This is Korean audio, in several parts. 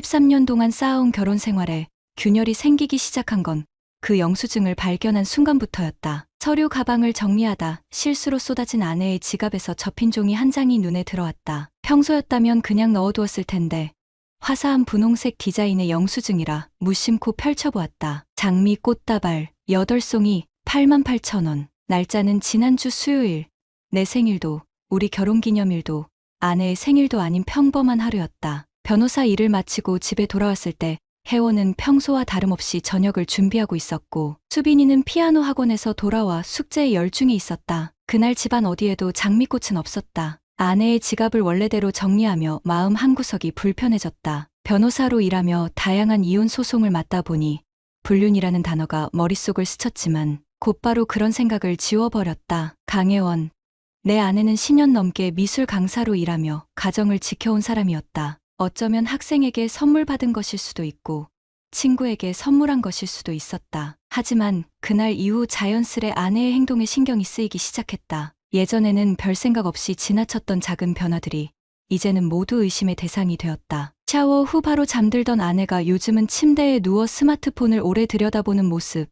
13년 동안 쌓아온 결혼 생활에 균열이 생기기 시작한 건 그 영수증을 발견한 순간부터였다. 서류 가방을 정리하다 실수로 쏟아진 아내의 지갑에서 접힌 종이 한 장이 눈에 들어왔다. 평소였다면 그냥 넣어두었을 텐데 화사한 분홍색 디자인의 영수증이라 무심코 펼쳐보았다. 장미 꽃다발 8송이 88,000원. 날짜는 지난주 수요일. 내 생일도 우리 결혼기념일도 아내의 생일도 아닌 평범한 하루였다. 변호사 일을 마치고 집에 돌아왔을 때 혜원은 평소와 다름없이 저녁을 준비하고 있었고 수빈이는 피아노 학원에서 돌아와 숙제에 열중해 있었다. 그날 집안 어디에도 장미꽃은 없었다. 아내의 지갑을 원래대로 정리하며 마음 한구석이 불편해졌다. 변호사로 일하며 다양한 이혼 소송을 맡다 보니 불륜이라는 단어가 머릿속을 스쳤지만 곧바로 그런 생각을 지워버렸다. 강혜원. 내 아내는 10년 넘게 미술 강사로 일하며 가정을 지켜온 사람이었다. 어쩌면 학생에게 선물 받은 것일 수도 있고 친구에게 선물한 것일 수도 있었다. 하지만 그날 이후 자연스레 아내의 행동에 신경이 쓰이기 시작했다. 예전에는 별 생각 없이 지나쳤던 작은 변화들이 이제는 모두 의심의 대상이 되었다. 샤워 후 바로 잠들던 아내가 요즘은 침대에 누워 스마트폰을 오래 들여다보는 모습,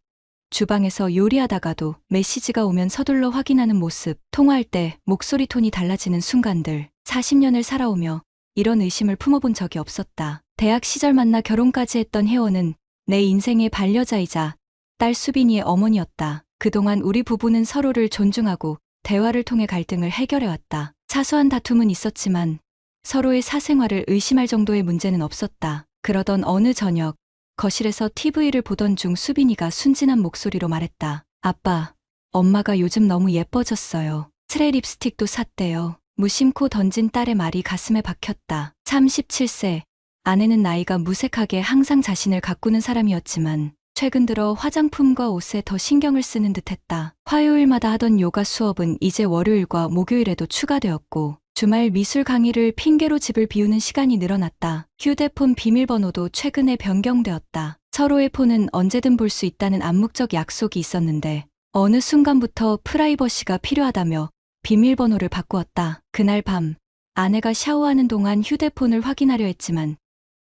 주방에서 요리하다가도 메시지가 오면 서둘러 확인하는 모습, 통화할 때 목소리 톤이 달라지는 순간들. 40년을 살아오며 이런 의심을 품어본 적이 없었다. 대학 시절 만나 결혼까지 했던 혜원은 내 인생의 반려자이자 딸 수빈이의 어머니였다. 그동안 우리 부부는 서로를 존중하고 대화를 통해 갈등을 해결해왔다. 사소한 다툼은 있었지만 서로의 사생활을 의심할 정도의 문제는 없었다. 그러던 어느 저녁 거실에서 TV를 보던 중 수빈이가 순진한 목소리로 말했다. 아빠, 엄마가 요즘 너무 예뻐졌어요. 트레 립스틱도 샀대요. 무심코 던진 딸의 말이 가슴에 박혔다. 37세. 아내는 나이가 무색하게 항상 자신을 가꾸는 사람이었지만 최근 들어 화장품과 옷에 더 신경을 쓰는 듯했다. 화요일마다 하던 요가 수업은 이제 월요일과 목요일에도 추가되었고 주말 미술 강의를 핑계로 집을 비우는 시간이 늘어났다. 휴대폰 비밀번호도 최근에 변경되었다. 서로의 폰은 언제든 볼 수 있다는 암묵적 약속이 있었는데 어느 순간부터 프라이버시가 필요하다며 비밀번호를 바꾸었다. 그날 밤 아내가 샤워하는 동안 휴대폰을 확인하려 했지만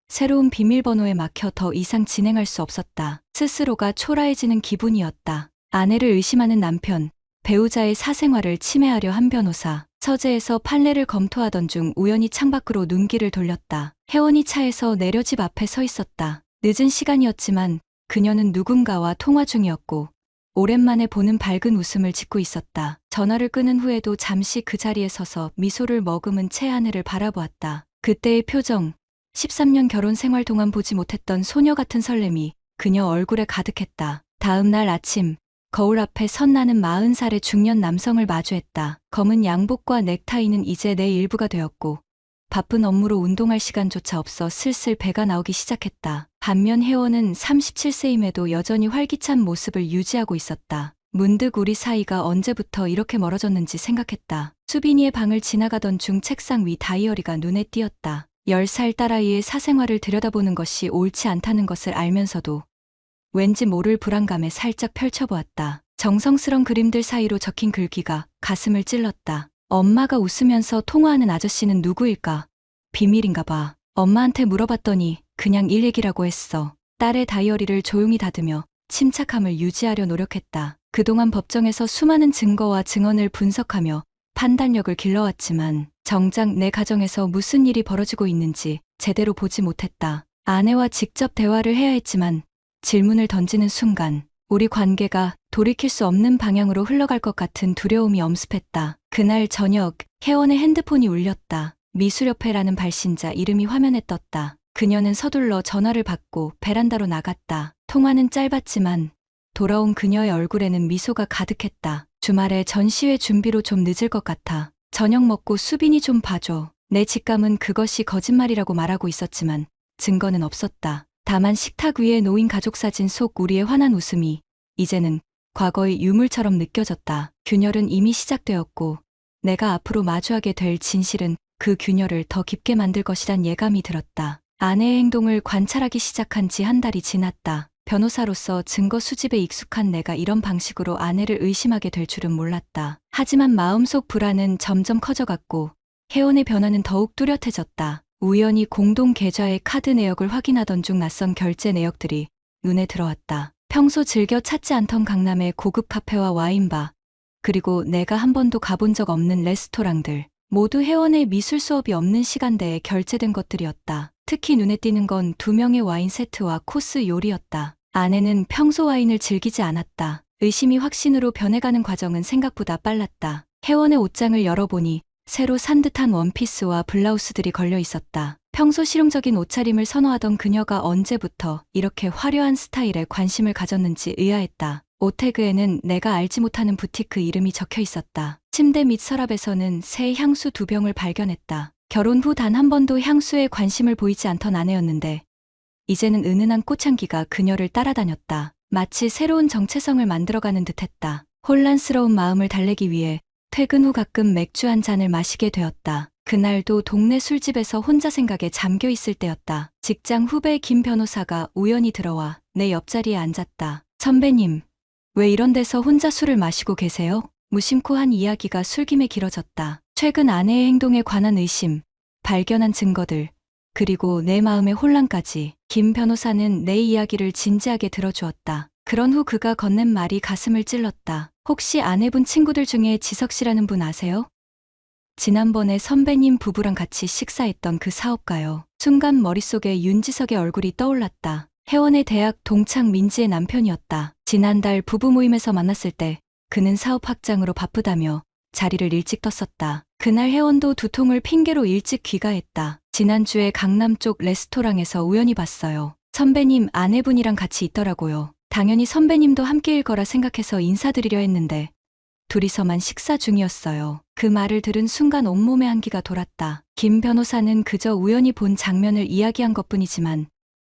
새로운 비밀번호에 막혀 더 이상 진행할 수 없었다. 스스로가 초라해지는 기분이었다. 아내를 의심하는 남편, 배우자의 사생활을 침해하려 한 변호사. 서재에서 판례를 검토하던 중 우연히 창밖으로 눈길을 돌렸다. 혜원이 차에서 내려 집 앞에 서 있었다. 늦은 시간이었지만 그녀는 누군가와 통화 중이었고 오랜만에 보는 밝은 웃음을 짓고 있었다. 전화를 끊은 후에도 잠시 그 자리에 서서 미소를 머금은 채 아내를 바라보았다. 그때의 표정, 13년 결혼 생활 동안 보지 못했던 소녀 같은 설렘이 그녀 얼굴에 가득했다. 다음 날 아침, 거울 앞에 선 나는 40살의 중년 남성을 마주했다. 검은 양복과 넥타이는 이제 내 일부가 되었고 바쁜 업무로 운동할 시간조차 없어 슬슬 배가 나오기 시작했다. 반면 혜원은 37세임에도 여전히 활기찬 모습을 유지하고 있었다. 문득 우리 사이가 언제부터 이렇게 멀어졌는지 생각했다. 수빈이의 방을 지나가던 중 책상 위 다이어리가 눈에 띄었다. 10살 딸아이의 사생활을 들여다보는 것이 옳지 않다는 것을 알면서도 왠지 모를 불안감에 살짝 펼쳐보았다. 정성스런 그림들 사이로 적힌 글귀가 가슴을 찔렀다. 엄마가 웃으면서 통화하는 아저씨는 누구일까? 비밀인가 봐. 엄마한테 물어봤더니 그냥 일 얘기라고 했어. 딸의 다이어리를 조용히 다듬며 침착함을 유지하려 노력했다. 그동안 법정에서 수많은 증거와 증언을 분석하며 판단력을 길러왔지만 정작 내 가정에서 무슨 일이 벌어지고 있는지 제대로 보지 못했다. 아내와 직접 대화를 해야 했지만 질문을 던지는 순간 우리 관계가 돌이킬 수 없는 방향으로 흘러갈 것 같은 두려움이 엄습했다. 그날 저녁 혜원의 핸드폰이 울렸다. 미수렵회라는 발신자 이름이 화면에 떴다. 그녀는 서둘러 전화를 받고 베란다로 나갔다. 통화는 짧았지만 돌아온 그녀의 얼굴에는 미소가 가득했다. 주말에 전시회 준비로 좀 늦을 것 같아. 저녁 먹고 수빈이 좀 봐줘. 내 직감은 그것이 거짓말이라고 말하고 있었지만 증거는 없었다. 다만 식탁 위에 놓인 가족 사진 속 우리의 환한 웃음이 이제는 과거의 유물처럼 느껴졌다. 균열은 이미 시작되었고 내가 앞으로 마주하게 될 진실은 그 균열을 더 깊게 만들 것이란 예감이 들었다. 아내의 행동을 관찰하기 시작한 지 한 달이 지났다. 변호사로서 증거 수집에 익숙한 내가 이런 방식으로 아내를 의심하게 될 줄은 몰랐다. 하지만 마음속 불안은 점점 커져갔고 혜원의 변화는 더욱 뚜렷해졌다. 우연히 공동 계좌의 카드 내역을 확인하던 중 낯선 결제 내역들이 눈에 들어왔다. 평소 즐겨 찾지 않던 강남의 고급 카페와 와인바, 그리고 내가 한 번도 가본 적 없는 레스토랑들, 모두 회원의 미술 수업이 없는 시간대에 결제된 것들이었다. 특히 눈에 띄는 건 2명의 와인 세트와 코스 요리였다. 아내는 평소 와인을 즐기지 않았다. 의심이 확신으로 변해가는 과정은 생각보다 빨랐다. 회원의 옷장을 열어보니 새로 산 듯한 원피스와 블라우스들이 걸려 있었다. 평소 실용적인 옷차림을 선호하던 그녀가 언제부터 이렇게 화려한 스타일에 관심을 가졌는지 의아했다. 옷태그에는 내가 알지 못하는 부티크 이름이 적혀 있었다. 침대 밑 서랍에서는 새 향수 2병을 발견했다. 결혼 후 단 한 번도 향수에 관심을 보이지 않던 아내였는데 이제는 은은한 꽃향기가 그녀를 따라다녔다. 마치 새로운 정체성을 만들어가는 듯했다. 혼란스러운 마음을 달래기 위해 퇴근 후 가끔 맥주 한 잔을 마시게 되었다. 그날도 동네 술집에서 혼자 생각에 잠겨 있을 때였다. 직장 후배 김 변호사가 우연히 들어와 내 옆자리에 앉았다. 선배님, 왜 이런 데서 혼자 술을 마시고 계세요? 무심코 한 이야기가 술김에 길어졌다. 최근 아내의 행동에 관한 의심, 발견한 증거들, 그리고 내 마음의 혼란까지. 김 변호사는 내 이야기를 진지하게 들어주었다. 그런 후 그가 건넨 말이 가슴을 찔렀다. 혹시 아내분 친구들 중에 지석 씨라는 분 아세요? 지난번에 선배님 부부랑 같이 식사했던 그 사업가요. 순간 머릿속에 윤지석의 얼굴이 떠올랐다. 혜원의 대학 동창 민지의 남편이었다. 지난달 부부 모임에서 만났을 때 그는 사업 확장으로 바쁘다며 자리를 일찍 떴었다. 그날 혜원도 두통을 핑계로 일찍 귀가했다. 지난주에 강남 쪽 레스토랑에서 우연히 봤어요. 선배님 아내분이랑 같이 있더라고요. 당연히 선배님도 함께일 거라 생각해서 인사드리려 했는데 둘이서만 식사 중이었어요. 그 말을 들은 순간 온몸에 한기가 돌았다. 김 변호사는 그저 우연히 본 장면을 이야기한 것뿐이지만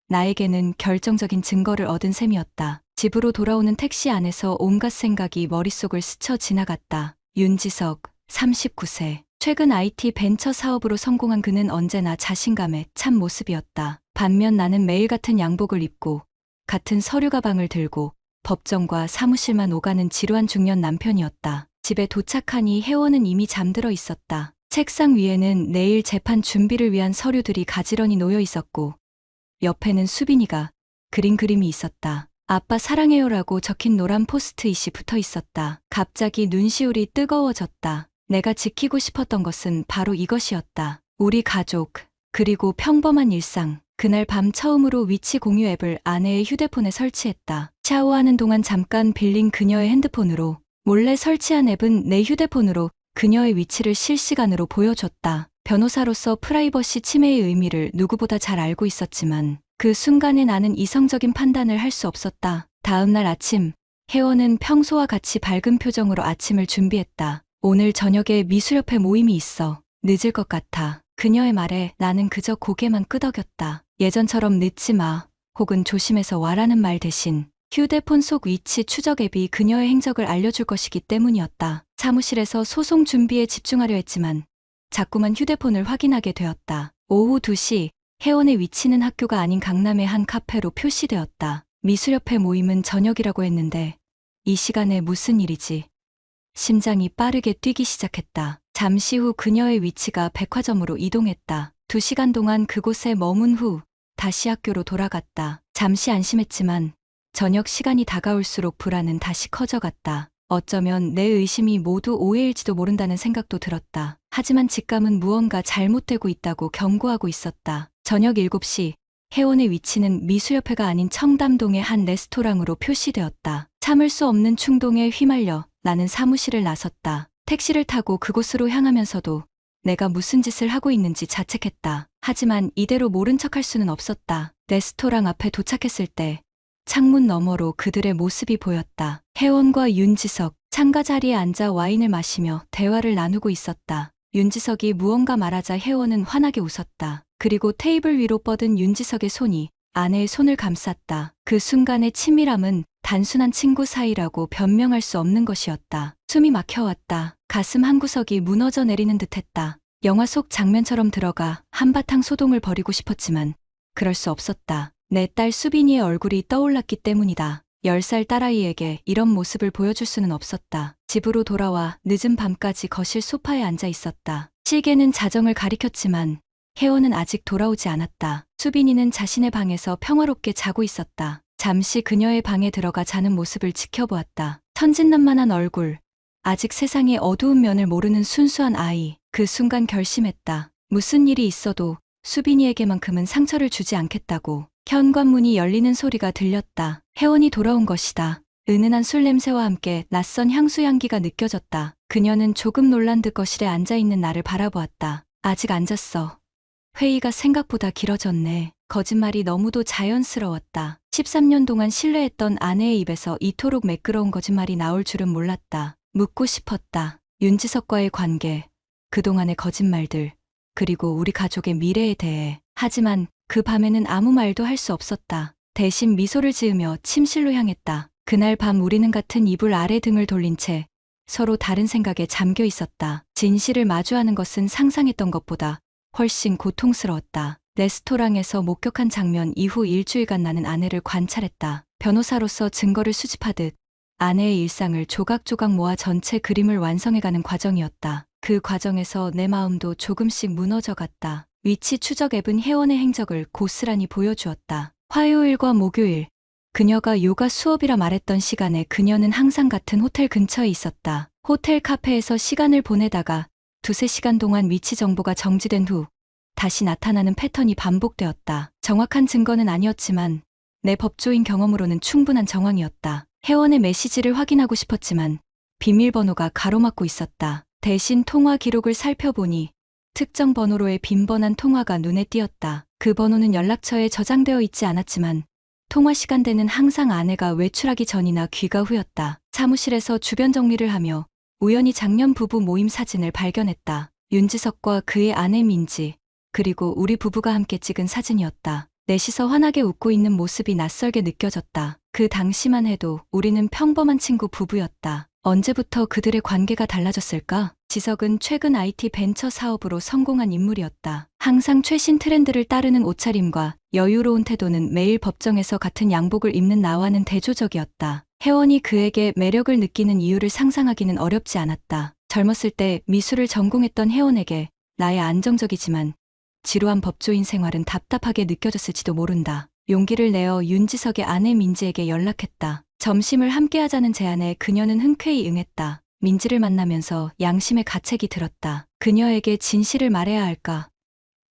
나에게는 결정적인 증거를 얻은 셈이었다. 집으로 돌아오는 택시 안에서 온갖 생각이 머릿속을 스쳐 지나갔다. 윤지석, 39세. 최근 IT 벤처 사업으로 성공한 그는 언제나 자신감에 찬 모습이었다. 반면 나는 매일 같은 양복을 입고 같은 서류 가방을 들고 법정과 사무실만 오가는 지루한 중년 남편이었다. 집에 도착하니 혜원은 이미 잠들어 있었다. 책상 위에는 내일 재판 준비를 위한 서류들이 가지런히 놓여 있었고 옆에는 수빈이가 그린 그림이 있었다. 아빠 사랑해요라고 적힌 노란 포스트잇이 붙어 있었다. 갑자기 눈시울이 뜨거워졌다. 내가 지키고 싶었던 것은 바로 이것이었다. 우리 가족, 그리고 평범한 일상. 그날 밤 처음으로 위치 공유 앱을 아내의 휴대폰에 설치했다. 샤워하는 동안 잠깐 빌린 그녀의 핸드폰으로 몰래 설치한 앱은 내 휴대폰으로 그녀의 위치를 실시간으로 보여줬다. 변호사로서 프라이버시 침해의 의미를 누구보다 잘 알고 있었지만 그 순간에 나는 이성적인 판단을 할 수 없었다. 다음 날 아침, 혜원은 평소와 같이 밝은 표정으로 아침을 준비했다. 오늘 저녁에 미술협회 모임이 있어. 늦을 것 같아. 그녀의 말에 나는 그저 고개만 끄덕였다. 예전처럼 늦지 마, 혹은 조심해서 와라는 말 대신 휴대폰 속 위치 추적 앱이 그녀의 행적을 알려줄 것이기 때문이었다. 사무실에서 소송 준비에 집중하려 했지만 자꾸만 휴대폰을 확인하게 되었다. 오후 2시, 혜원의 위치는 학교가 아닌 강남의 한 카페로 표시되었다. 미술협회 모임은 저녁이라고 했는데 이 시간에 무슨 일이지? 심장이 빠르게 뛰기 시작했다. 잠시 후 그녀의 위치가 백화점으로 이동했다. 2시간 동안 그곳에 머문 후 다시 학교로 돌아갔다. 잠시 안심했지만 저녁 시간이 다가올수록 불안은 다시 커져갔다. 어쩌면 내 의심이 모두 오해일지도 모른다는 생각도 들었다. 하지만 직감은 무언가 잘못되고 있다고 경고하고 있었다. 저녁 7시, 혜원의 위치는 미술협회가 아닌 청담동의 한 레스토랑으로 표시되었다. 참을 수 없는 충동에 휘말려 나는 사무실을 나섰다. 택시를 타고 그곳으로 향하면서도 내가 무슨 짓을 하고 있는지 자책했다. 하지만 이대로 모른 척할 수는 없었다. 레스토랑 앞에 도착했을 때 창문 너머로 그들의 모습이 보였다. 혜원과 윤지석, 창가 자리에 앉아 와인을 마시며 대화를 나누고 있었다. 윤지석이 무언가 말하자 혜원은 환하게 웃었다. 그리고 테이블 위로 뻗은 윤지석의 손이 아내의 손을 감쌌다. 그 순간의 친밀함은 단순한 친구 사이라고 변명할 수 없는 것이었다. 숨이 막혀왔다. 가슴 한구석이 무너져 내리는 듯했다. 영화 속 장면처럼 들어가 한바탕 소동을 벌이고 싶었지만 그럴 수 없었다. 내 딸 수빈이의 얼굴이 떠올랐기 때문이다. 10살 딸아이에게 이런 모습을 보여줄 수는 없었다. 집으로 돌아와 늦은 밤까지 거실 소파에 앉아 있었다. 시계는 자정을 가리켰지만 혜원은 아직 돌아오지 않았다. 수빈이는 자신의 방에서 평화롭게 자고 있었다. 잠시 그녀의 방에 들어가 자는 모습을 지켜보았다. 천진난만한 얼굴, 아직 세상의 어두운 면을 모르는 순수한 아이. 그 순간 결심했다. 무슨 일이 있어도 수빈이에게만큼은 상처를 주지 않겠다고. 현관문이 열리는 소리가 들렸다. 혜원이 돌아온 것이다. 은은한 술 냄새와 함께 낯선 향수 향기가 느껴졌다. 그녀는 조금 놀란 듯 거실에 앉아있는 나를 바라보았다. 아직 안 잤어. 회의가 생각보다 길어졌네. 거짓말이 너무도 자연스러웠다. 13년 동안 신뢰했던 아내의 입에서 이토록 매끄러운 거짓말이 나올 줄은 몰랐다. 묻고 싶었다. 윤지석과의 관계, 그동안의 거짓말들, 그리고 우리 가족의 미래에 대해. 하지만 그 밤에는 아무 말도 할 수 없었다. 대신 미소를 지으며 침실로 향했다. 그날 밤 우리는 같은 이불 아래 등을 돌린 채 서로 다른 생각에 잠겨 있었다. 진실을 마주하는 것은 상상했던 것보다 훨씬 고통스러웠다. 레스토랑에서 목격한 장면 이후 일주일간 나는 아내를 관찰했다. 변호사로서 증거를 수집하듯 아내의 일상을 조각조각 모아 전체 그림을 완성해가는 과정이었다. 그 과정에서 내 마음도 조금씩 무너져갔다. 위치 추적 앱은 혜원의 행적을 고스란히 보여주었다. 화요일과 목요일, 그녀가 요가 수업이라 말했던 시간에 그녀는 항상 같은 호텔 근처에 있었다. 호텔 카페에서 시간을 보내다가 두세 시간 동안 위치 정보가 정지된 후 다시 나타나는 패턴이 반복되었다. 정확한 증거는 아니었지만 내 법조인 경험으로는 충분한 정황이었다. 혜원의 메시지를 확인하고 싶었지만 비밀번호가 가로막고 있었다. 대신 통화 기록을 살펴보니 특정 번호로의 빈번한 통화가 눈에 띄었다. 그 번호는 연락처에 저장되어 있지 않았지만 통화 시간대는 항상 아내가 외출하기 전이나 귀가 후였다. 사무실에서 주변 정리를 하며 우연히 작년 부부 모임 사진을 발견했다. 윤지석과 그의 아내 민지, 그리고 우리 부부가 함께 찍은 사진이었다. 넷이서 환하게 웃고 있는 모습이 낯설게 느껴졌다. 그 당시만 해도 우리는 평범한 친구 부부였다. 언제부터 그들의 관계가 달라졌을까? 지석은 최근 IT 벤처 사업으로 성공한 인물이었다. 항상 최신 트렌드를 따르는 옷차림과 여유로운 태도는 매일 법정에서 같은 양복을 입는 나와는 대조적이었다. 혜원이 그에게 매력을 느끼는 이유를 상상하기는 어렵지 않았다. 젊었을 때 미술을 전공했던 혜원에게 나의 안정적이지만 지루한 법조인 생활은 답답하게 느껴졌을지도 모른다. 용기를 내어 윤지석의 아내 민지에게 연락했다. 점심을 함께 하자는 제안에 그녀는 흔쾌히 응했다. 민지를 만나면서 양심의 가책이 들었다. 그녀에게 진실을 말해야 할까?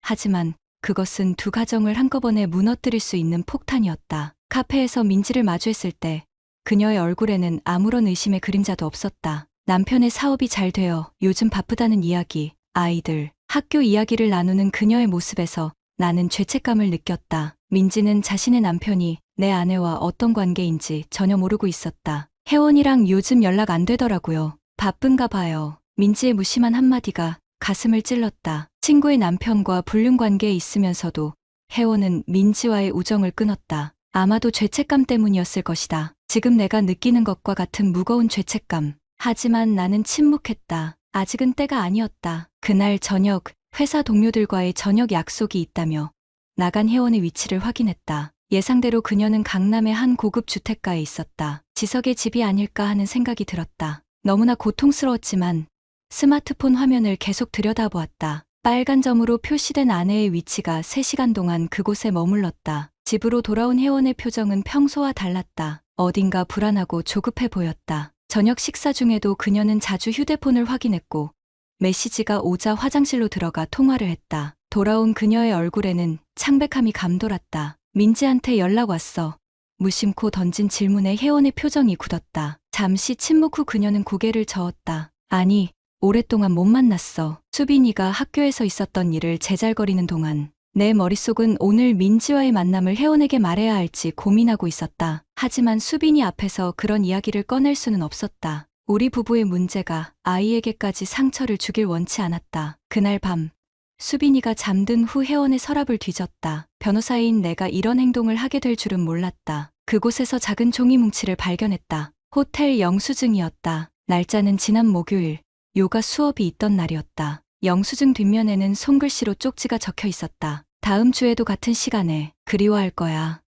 하지만 그것은 두 가정을 한꺼번에 무너뜨릴 수 있는 폭탄이었다. 카페에서 민지를 마주했을 때 그녀의 얼굴에는 아무런 의심의 그림자도 없었다. 남편의 사업이 잘 되어 요즘 바쁘다는 이야기, 아이들, 학교 이야기를 나누는 그녀의 모습에서 나는 죄책감을 느꼈다. 민지는 자신의 남편이 내 아내와 어떤 관계인지 전혀 모르고 있었다. 혜원이랑 요즘 연락 안 되더라고요. 바쁜가 봐요. 민지의 무심한 한마디가 가슴을 찔렀다. 친구의 남편과 불륜 관계에 있으면서도 혜원은 민지와의 우정을 끊었다. 아마도 죄책감 때문이었을 것이다. 지금 내가 느끼는 것과 같은 무거운 죄책감. 하지만 나는 침묵했다. 아직은 때가 아니었다. 그날 저녁, 회사 동료들과의 저녁 약속이 있다며 나간 혜원의 위치를 확인했다. 예상대로 그녀는 강남의 한 고급 주택가에 있었다. 지석의 집이 아닐까 하는 생각이 들었다. 너무나 고통스러웠지만 스마트폰 화면을 계속 들여다보았다. 빨간 점으로 표시된 아내의 위치가 3시간 동안 그곳에 머물렀다. 집으로 돌아온 혜원의 표정은 평소와 달랐다. 어딘가 불안하고 조급해 보였다. 저녁 식사 중에도 그녀는 자주 휴대폰을 확인했고 메시지가 오자 화장실로 들어가 통화를 했다. 돌아온 그녀의 얼굴에는 창백함이 감돌았다. 민지한테 연락 왔어. 무심코 던진 질문에 혜원의 표정이 굳었다. 잠시 침묵 후 그녀는 고개를 저었다. 아니, 오랫동안 못 만났어. 수빈이가 학교에서 있었던 일을 제잘거리는 동안 내 머릿속은 오늘 민지와의 만남을 혜원에게 말해야 할지 고민하고 있었다. 하지만 수빈이 앞에서 그런 이야기를 꺼낼 수는 없었다. 우리 부부의 문제가 아이에게까지 상처를 주길 원치 않았다. 그날 밤, 수빈이가 잠든 후 혜원의 서랍을 뒤졌다. 변호사인 내가 이런 행동을 하게 될 줄은 몰랐다. 그곳에서 작은 종이 뭉치를 발견했다. 호텔 영수증이었다. 날짜는 지난 목요일, 요가 수업이 있던 날이었다. 영수증 뒷면에는 손글씨로 쪽지가 적혀 있었다. 다음 주에도 같은 시간에 그리워할 거야.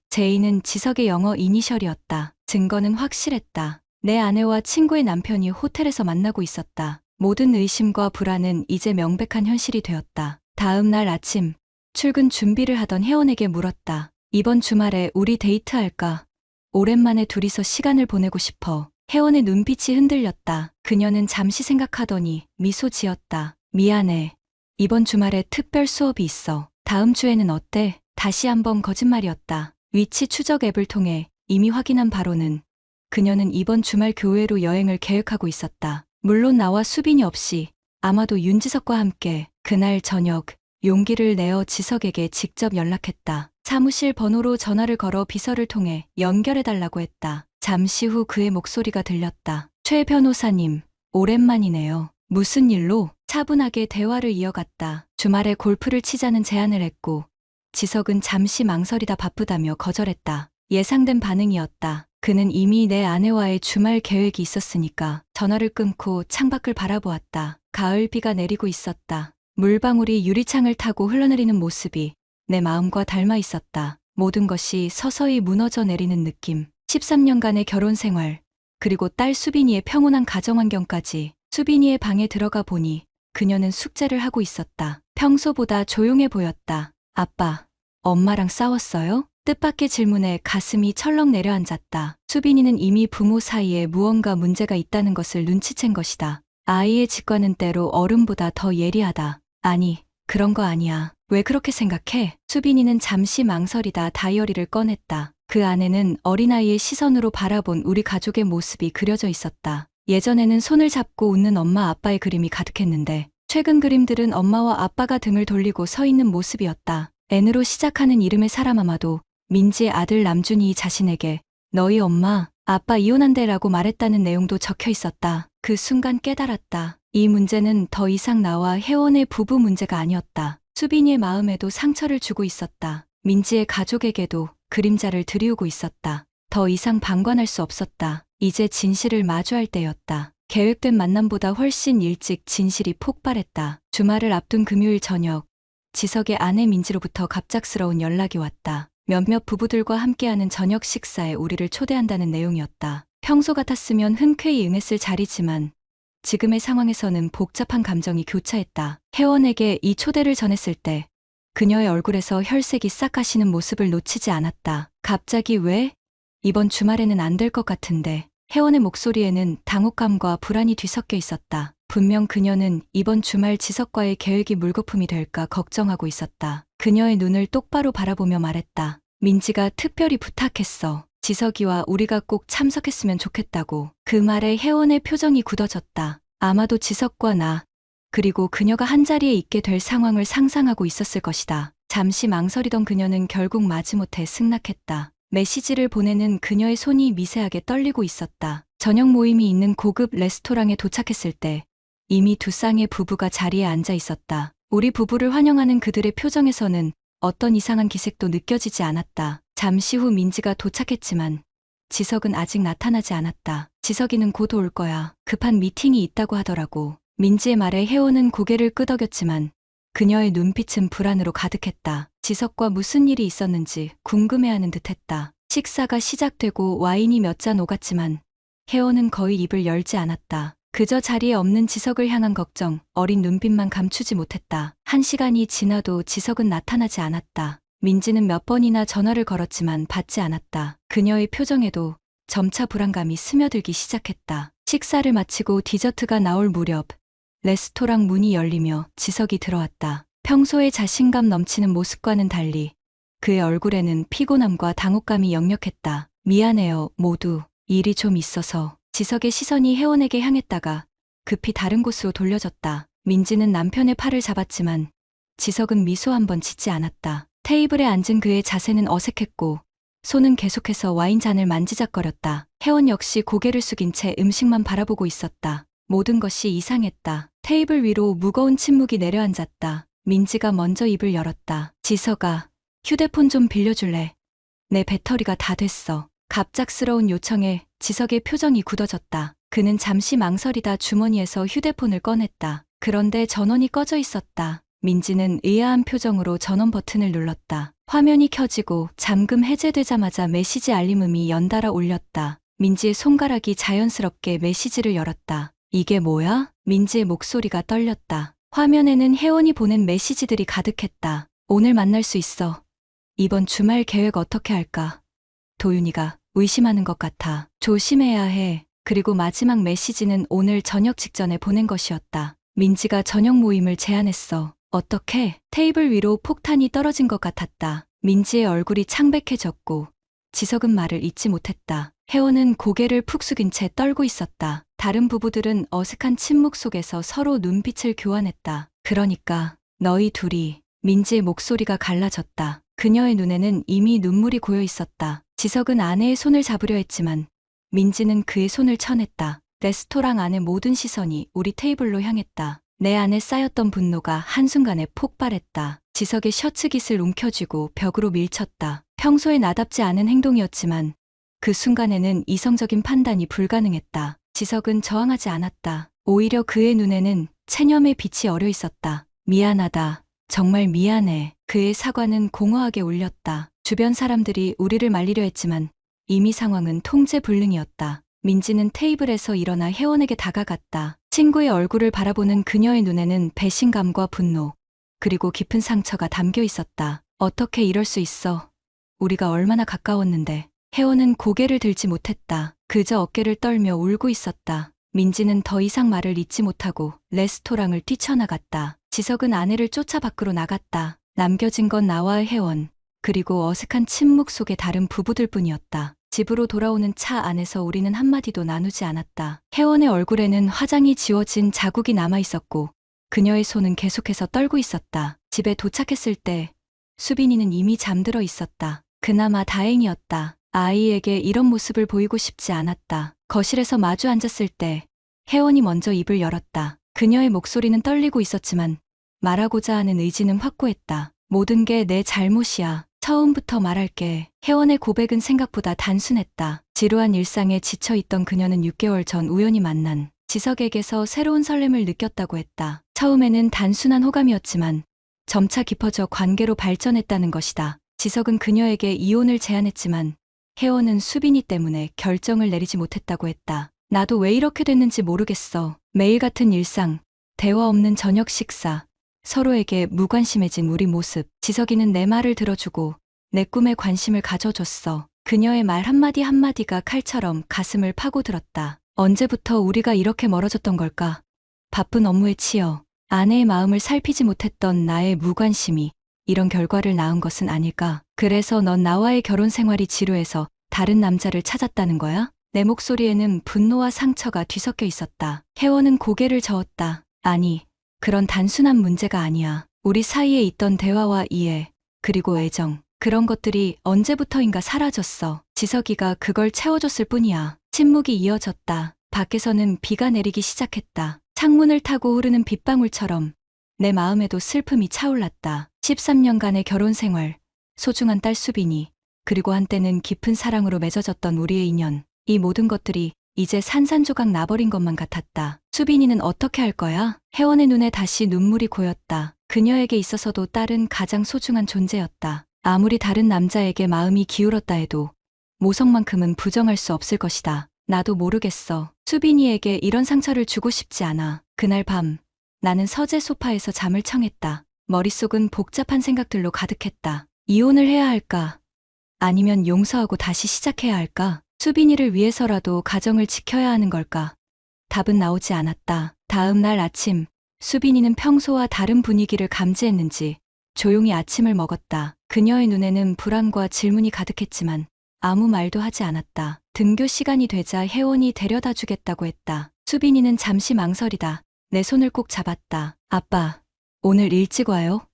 제이는 지석의 영어 이니셜이었다. 증거는 확실했다. 내 아내와 친구의 남편이 호텔에서 만나고 있었다. 모든 의심과 불안은 이제 명백한 현실이 되었다. 다음 날 아침 출근 준비를 하던 혜원에게 물었다. 이번 주말에 우리 데이트할까? 오랜만에 둘이서 시간을 보내고 싶어. 혜원의 눈빛이 흔들렸다. 그녀는 잠시 생각하더니 미소 지었다. 미안해. 이번 주말에 특별 수업이 있어. 다음 주에는 어때? 다시 한번 거짓말이었다. 위치 추적 앱을 통해 이미 확인한 바로는 그녀는 이번 주말 교회로 여행을 계획하고 있었다. 물론 나와 수빈이 없이 아마도 윤지석과 함께. 그날 저녁 용기를 내어 지석에게 직접 연락했다. 사무실 번호로 전화를 걸어 비서를 통해 연결해달라고 했다. 잠시 후 그의 목소리가 들렸다. 최 변호사님, 오랜만이네요. 무슨 일로? 차분하게 대화를 이어갔다. 주말에 골프를 치자는 제안을 했고 지석은 잠시 망설이다 바쁘다며 거절했다. 예상된 반응이었다. 그는 이미 내 아내와의 주말 계획이 있었으니까. 전화를 끊고 창밖을 바라보았다. 가을 비가 내리고 있었다. 물방울이 유리창을 타고 흘러내리는 모습이 내 마음과 닮아 있었다. 모든 것이 서서히 무너져 내리는 느낌. 13년간의 결혼 생활, 그리고 딸 수빈이의 평온한 가정 환경까지. 수빈이의 방에 들어가 보니 그녀는 숙제를 하고 있었다. 평소보다 조용해 보였다. 아빠, 엄마랑 싸웠어요? 뜻밖의 질문에 가슴이 철렁 내려앉았다. 수빈이는 이미 부모 사이에 무언가 문제가 있다는 것을 눈치챈 것이다. 아이의 직관은 때로 어른보다 더 예리하다. 아니, 그런 거 아니야. 왜 그렇게 생각해? 수빈이는 잠시 망설이다 다이어리를 꺼냈다. 그 안에는 어린아이의 시선으로 바라본 우리 가족의 모습이 그려져 있었다. 예전에는 손을 잡고 웃는 엄마 아빠의 그림이 가득했는데 최근 그림들은 엄마와 아빠가 등을 돌리고 서 있는 모습이었다. N으로 시작하는 이름의 사람 아마도 민지의 아들 남준이 자신에게 너희 엄마, 아빠 이혼한대라고 말했다는 내용도 적혀 있었다. 그 순간 깨달았다. 이 문제는 더 이상 나와 혜원의 부부 문제가 아니었다. 수빈이의 마음에도 상처를 주고 있었다. 민지의 가족에게도 그림자를 들이우고 있었다. 더 이상 방관할 수 없었다. 이제 진실을 마주할 때였다. 계획된 만남보다 훨씬 일찍 진실이 폭발했다. 주말을 앞둔 금요일 저녁, 지석의 아내 민지로부터 갑작스러운 연락이 왔다. 몇몇 부부들과 함께하는 저녁 식사에 우리를 초대한다는 내용이었다. 평소 같았으면 흔쾌히 응했을 자리지만 지금의 상황에서는 복잡한 감정이 교차했다. 혜원에게 이 초대를 전했을 때 그녀의 얼굴에서 혈색이 싹 가시는 모습을 놓치지 않았다. 갑자기 왜? 이번 주말에는 안 될 것 같은데. 혜원의 목소리에는 당혹감과 불안이 뒤섞여 있었다. 분명 그녀는 이번 주말 지석과의 계획이 물거품이 될까 걱정하고 있었다. 그녀의 눈을 똑바로 바라보며 말했다. 민지가 특별히 부탁했어. 지석이와 우리가 꼭 참석했으면 좋겠다고. 그 말에 혜원의 표정이 굳어졌다. 아마도 지석과 나, 그리고 그녀가 한자리에 있게 될 상황을 상상하고 있었을 것이다. 잠시 망설이던 그녀는 결국 마지못해 승낙했다. 메시지를 보내는 그녀의 손이 미세하게 떨리고 있었다. 저녁 모임이 있는 고급 레스토랑에 도착했을 때 이미 두 쌍의 부부가 자리에 앉아 있었다. 우리 부부를 환영하는 그들의 표정에서는 어떤 이상한 기색도 느껴지지 않았다. 잠시 후 민지가 도착했지만 지석은 아직 나타나지 않았다. 지석이는 곧 올 거야. 급한 미팅이 있다고 하더라고. 민지의 말에 혜원은 고개를 끄덕였지만 그녀의 눈빛은 불안으로 가득했다. 지석과 무슨 일이 있었는지 궁금해하는 듯했다. 식사가 시작되고 와인이 몇 잔 오갔지만 혜원은 거의 입을 열지 않았다. 그저 자리에 없는 지석을 향한 걱정, 어린 눈빛만 감추지 못했다. 1시간이 지나도 지석은 나타나지 않았다. 민지는 몇 번이나 전화를 걸었지만 받지 않았다. 그녀의 표정에도 점차 불안감이 스며들기 시작했다. 식사를 마치고 디저트가 나올 무렵 레스토랑 문이 열리며 지석이 들어왔다. 평소의 자신감 넘치는 모습과는 달리 그의 얼굴에는 피곤함과 당혹감이 역력했다. 미안해요, 모두. 일이 좀 있어서. 지석의 시선이 혜원에게 향했다가 급히 다른 곳으로 돌려졌다. 민지는 남편의 팔을 잡았지만 지석은 미소 한 번 짓지 않았다. 테이블에 앉은 그의 자세는 어색했고 손은 계속해서 와인잔을 만지작거렸다. 혜원 역시 고개를 숙인 채 음식만 바라보고 있었다. 모든 것이 이상했다. 테이블 위로 무거운 침묵이 내려앉았다. 민지가 먼저 입을 열었다. 지석아, 휴대폰 좀 빌려줄래? 내 배터리가 다 됐어. 갑작스러운 요청에 지석의 표정이 굳어졌다. 그는 잠시 망설이다 주머니에서 휴대폰을 꺼냈다. 그런데 전원이 꺼져 있었다. 민지는 의아한 표정으로 전원 버튼을 눌렀다. 화면이 켜지고 잠금 해제되자마자 메시지 알림음이 연달아 울렸다. 민지의 손가락이 자연스럽게 메시지를 열었다. 이게 뭐야? 민지의 목소리가 떨렸다. 화면에는 혜원이 보낸 메시지들이 가득했다. 오늘 만날 수 있어. 이번 주말 계획 어떻게 할까? 도윤이가 의심하는 것 같아. 조심해야 해. 그리고 마지막 메시지는 오늘 저녁 직전에 보낸 것이었다. 민지가 저녁 모임을 제안했어. 어떻게? 테이블 위로 폭탄이 떨어진 것 같았다. 민지의 얼굴이 창백해졌고 지석은 말을 잇지 못했다. 혜원은 고개를 푹 숙인 채 떨고 있었다. 다른 부부들은 어색한 침묵 속에서 서로 눈빛을 교환했다. 그러니까 너희 둘이. 민지의 목소리가 갈라졌다. 그녀의 눈에는 이미 눈물이 고여 있었다. 지석은 아내의 손을 잡으려 했지만 민지는 그의 손을 쳐냈다. 레스토랑 안의 모든 시선이 우리 테이블로 향했다. 내 안에 쌓였던 분노가 한순간에 폭발했다. 지석의 셔츠 깃을 움켜쥐고 벽으로 밀쳤다. 평소에 나답지 않은 행동이었지만 그 순간에는 이성적인 판단이 불가능했다. 지석은 저항하지 않았다. 오히려 그의 눈에는 체념의 빛이 어려 있었다. 미안하다. 정말 미안해. 그의 사과는 공허하게 울렸다. 주변 사람들이 우리를 말리려 했지만 이미 상황은 통제불능이었다. 민지는 테이블에서 일어나 혜원에게 다가갔다. 친구의 얼굴을 바라보는 그녀의 눈에는 배신감과 분노, 그리고 깊은 상처가 담겨 있었다. 어떻게 이럴 수 있어? 우리가 얼마나 가까웠는데. 혜원은 고개를 들지 못했다. 그저 어깨를 떨며 울고 있었다. 민지는 더 이상 말을 잇지 못하고 레스토랑을 뛰쳐나갔다. 지석은 아내를 쫓아 밖으로 나갔다. 남겨진 건 나와 혜원, 그리고 어색한 침묵 속의 다른 부부들 뿐이었다. 집으로 돌아오는 차 안에서 우리는 한마디도 나누지 않았다. 혜원의 얼굴에는 화장이 지워진 자국이 남아 있었고 그녀의 손은 계속해서 떨고 있었다. 집에 도착했을 때 수빈이는 이미 잠들어 있었다. 그나마 다행이었다. 아이에게 이런 모습을 보이고 싶지 않았다. 거실에서 마주 앉았을 때 혜원이 먼저 입을 열었다. 그녀의 목소리는 떨리고 있었지만 말하고자 하는 의지는 확고했다. 모든 게 내 잘못이야. 처음부터 말할게. 혜원의 고백은 생각보다 단순했다. 지루한 일상에 지쳐있던 그녀는 6개월 전 우연히 만난 지석에게서 새로운 설렘을 느꼈다고 했다. 처음에는 단순한 호감이었지만 점차 깊어져 관계로 발전했다는 것이다. 지석은 그녀에게 이혼을 제안했지만 혜원은 수빈이 때문에 결정을 내리지 못했다고 했다. 나도 왜 이렇게 됐는지 모르겠어. 매일 같은 일상, 대화 없는 저녁 식사, 서로에게 무관심해진 우리 모습. 지석이는 내 말을 들어주고 내 꿈에 관심을 가져줬어. 그녀의 말 한마디 한마디가 칼처럼 가슴을 파고들었다. 언제부터 우리가 이렇게 멀어졌던 걸까? 바쁜 업무에 치여 아내의 마음을 살피지 못했던 나의 무관심이 이런 결과를 낳은 것은 아닐까? 그래서 넌 나와의 결혼 생활이 지루해서 다른 남자를 찾았다는 거야? 내 목소리에는 분노와 상처가 뒤섞여 있었다. 혜원은 고개를 저었다. 아니, 그런 단순한 문제가 아니야. 우리 사이에 있던 대화와 이해, 그리고 애정, 그런 것들이 언제부터인가 사라졌어. 지석이가 그걸 채워줬을 뿐이야. 침묵이 이어졌다. 밖에서는 비가 내리기 시작했다. 창문을 타고 흐르는 빗방울처럼 내 마음에도 슬픔이 차올랐다. 13년간의 결혼 생활, 소중한 딸 수빈이, 그리고 한때는 깊은 사랑으로 맺어졌던 우리의 인연, 이 모든 것들이 이제 산산조각 나버린 것만 같았다. 수빈이는 어떻게 할 거야? 혜원의 눈에 다시 눈물이 고였다. 그녀에게 있어서도 딸은 가장 소중한 존재였다. 아무리 다른 남자에게 마음이 기울었다 해도 모성만큼은 부정할 수 없을 것이다. 나도 모르겠어. 수빈이에게 이런 상처를 주고 싶지 않아. 그날 밤 나는 서재 소파에서 잠을 청했다. 머릿속은 복잡한 생각들로 가득했다. 이혼을 해야 할까? 아니면 용서하고 다시 시작해야 할까? 수빈이를 위해서라도 가정을 지켜야 하는 걸까? 답은 나오지 않았다. 다음 날 아침, 수빈이는 평소와 다른 분위기를 감지했는지 조용히 아침을 먹었다. 그녀의 눈에는 불안과 질문이 가득했지만 아무 말도 하지 않았다. 등교 시간이 되자 혜원이 데려다 주겠다고 했다. 수빈이는 잠시 망설이다. 내 손을 꼭 잡았다. 아빠, 오늘 일찍 와요?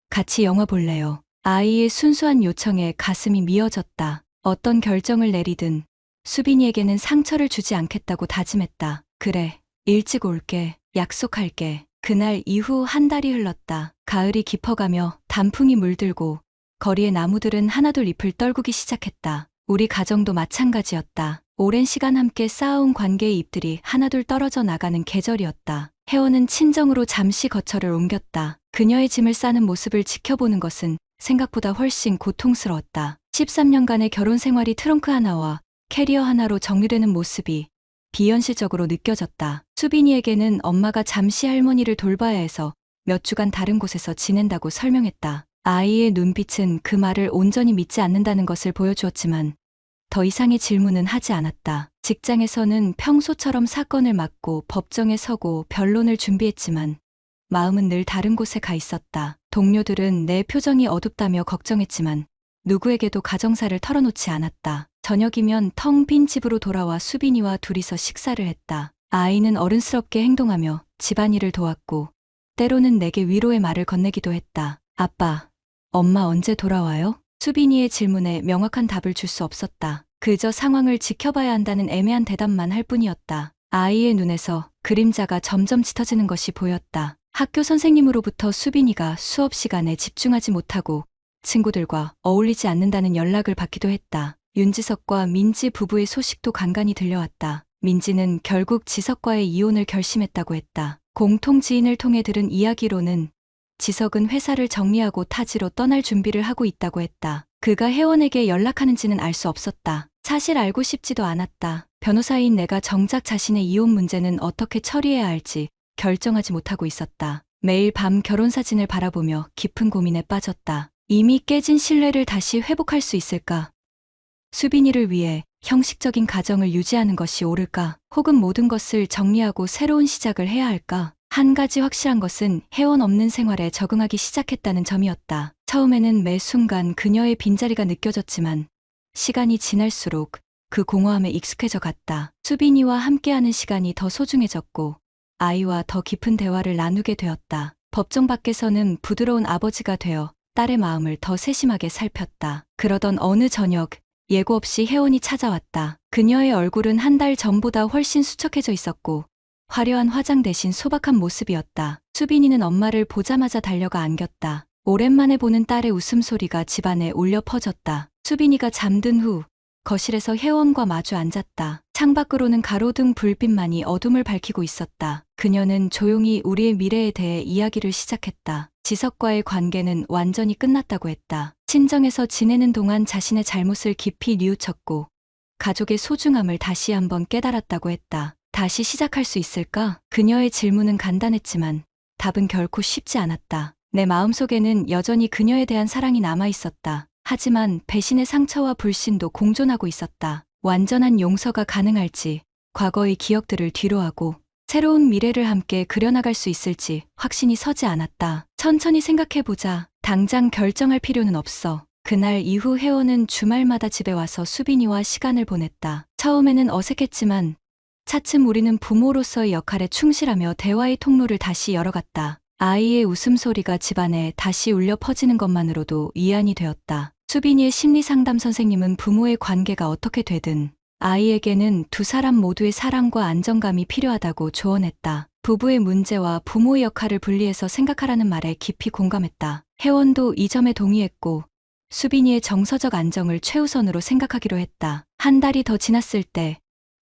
같이 영화 볼래요? 아이의 순수한 요청에 가슴이 미어졌다. 어떤 결정을 내리든 수빈이에게는 상처를 주지 않겠다고 다짐했다. 그래, 일찍 올게. 약속할게. 그날 이후 한 달이 흘렀다. 가을이 깊어가며 단풍이 물들고 거리의 나무들은 하나둘 잎을 떨구기 시작했다. 우리 가정도 마찬가지였다. 오랜 시간 함께 쌓아온 관계의 잎들이 하나둘 떨어져 나가는 계절이었다. 혜원은 친정으로 잠시 거처를 옮겼다. 그녀의 짐을 싸는 모습을 지켜보는 것은 생각보다 훨씬 고통스러웠다. 13년간의 결혼 생활이 트렁크 하나와 캐리어 하나로 정리되는 모습이 비현실적으로 느껴졌다. 수빈이에게는 엄마가 잠시 할머니를 돌봐야 해서 몇 주간 다른 곳에서 지낸다고 설명했다. 아이의 눈빛은 그 말을 온전히 믿지 않는다는 것을 보여주었지만 더 이상의 질문은 하지 않았다. 직장에서는 평소처럼 사건을 맡고 법정에 서고 변론을 준비했지만 마음은 늘 다른 곳에 가 있었다. 동료들은 내 표정이 어둡다며 걱정했지만 누구에게도 가정사를 털어놓지 않았다. 저녁이면 텅 빈 집으로 돌아와 수빈이와 둘이서 식사를 했다. 아이는 어른스럽게 행동하며 집안일을 도왔고 때로는 내게 위로의 말을 건네기도 했다. 아빠, 엄마 언제 돌아와요? 수빈이의 질문에 명확한 답을 줄 수 없었다. 그저 상황을 지켜봐야 한다는 애매한 대답만 할 뿐이었다. 아이의 눈에서 그림자가 점점 짙어지는 것이 보였다. 학교 선생님으로부터 수빈이가 수업 시간에 집중하지 못하고 친구들과 어울리지 않는다는 연락을 받기도 했다. 윤지석과 민지 부부의 소식도 간간히 들려왔다. 민지는 결국 지석과의 이혼을 결심했다고 했다. 공통 지인을 통해 들은 이야기로는 지석은 회사를 정리하고 타지로 떠날 준비를 하고 있다고 했다. 그가 혜원에게 연락하는지는 알 수 없었다. 사실 알고 싶지도 않았다. 변호사인 내가 정작 자신의 이혼 문제는 어떻게 처리해야 할지 결정하지 못하고 있었다. 매일 밤 결혼사진을 바라보며 깊은 고민에 빠졌다. 이미 깨진 신뢰를 다시 회복할 수 있을까? 수빈이를 위해 형식적인 가정을 유지하는 것이 옳을까? 혹은 모든 것을 정리하고 새로운 시작을 해야 할까? 한 가지 확실한 것은 혜원 없는 생활에 적응하기 시작했다는 점이었다. 처음에는 매 순간 그녀의 빈자리가 느껴졌지만 시간이 지날수록 그 공허함에 익숙해져 갔다. 수빈이와 함께하는 시간이 더 소중해졌고 아이와 더 깊은 대화를 나누게 되었다. 법정 밖에서는 부드러운 아버지가 되어 딸의 마음을 더 세심하게 살폈다. 그러던 어느 저녁 예고 없이 혜원이 찾아왔다. 그녀의 얼굴은 한 달 전보다 훨씬 수척해져 있었고 화려한 화장 대신 소박한 모습이었다. 수빈이는 엄마를 보자마자 달려가 안겼다. 오랜만에 보는 딸의 웃음소리가 집안에 울려 퍼졌다. 수빈이가 잠든 후 거실에서 혜원과 마주 앉았다. 창밖으로는 가로등 불빛만이 어둠을 밝히고 있었다. 그녀는 조용히 우리의 미래에 대해 이야기를 시작했다. 지석과의 관계는 완전히 끝났다고 했다. 친정에서 지내는 동안 자신의 잘못을 깊이 뉘우쳤고 가족의 소중함을 다시 한번 깨달았다고 했다. 다시 시작할 수 있을까? 그녀의 질문은 간단했지만 답은 결코 쉽지 않았다. 내 마음속에는 여전히 그녀에 대한 사랑이 남아있었다. 하지만 배신의 상처와 불신도 공존하고 있었다. 완전한 용서가 가능할지, 과거의 기억들을 뒤로하고 새로운 미래를 함께 그려나갈 수 있을지 확신이 서지 않았다. 천천히 생각해보자. 당장 결정할 필요는 없어. 그날 이후 혜원은 주말마다 집에 와서 수빈이와 시간을 보냈다. 처음에는 어색했지만 차츰 우리는 부모로서의 역할에 충실하며 대화의 통로를 다시 열어갔다. 아이의 웃음소리가 집안에 다시 울려 퍼지는 것만으로도 위안이 되었다. 수빈이의 심리상담 선생님은 부모의 관계가 어떻게 되든 아이에게는 두 사람 모두의 사랑과 안정감이 필요하다고 조언했다. 부부의 문제와 부모의 역할을 분리해서 생각하라는 말에 깊이 공감했다. 혜원도 이 점에 동의했고 수빈이의 정서적 안정을 최우선으로 생각하기로 했다. 한 달이 더 지났을 때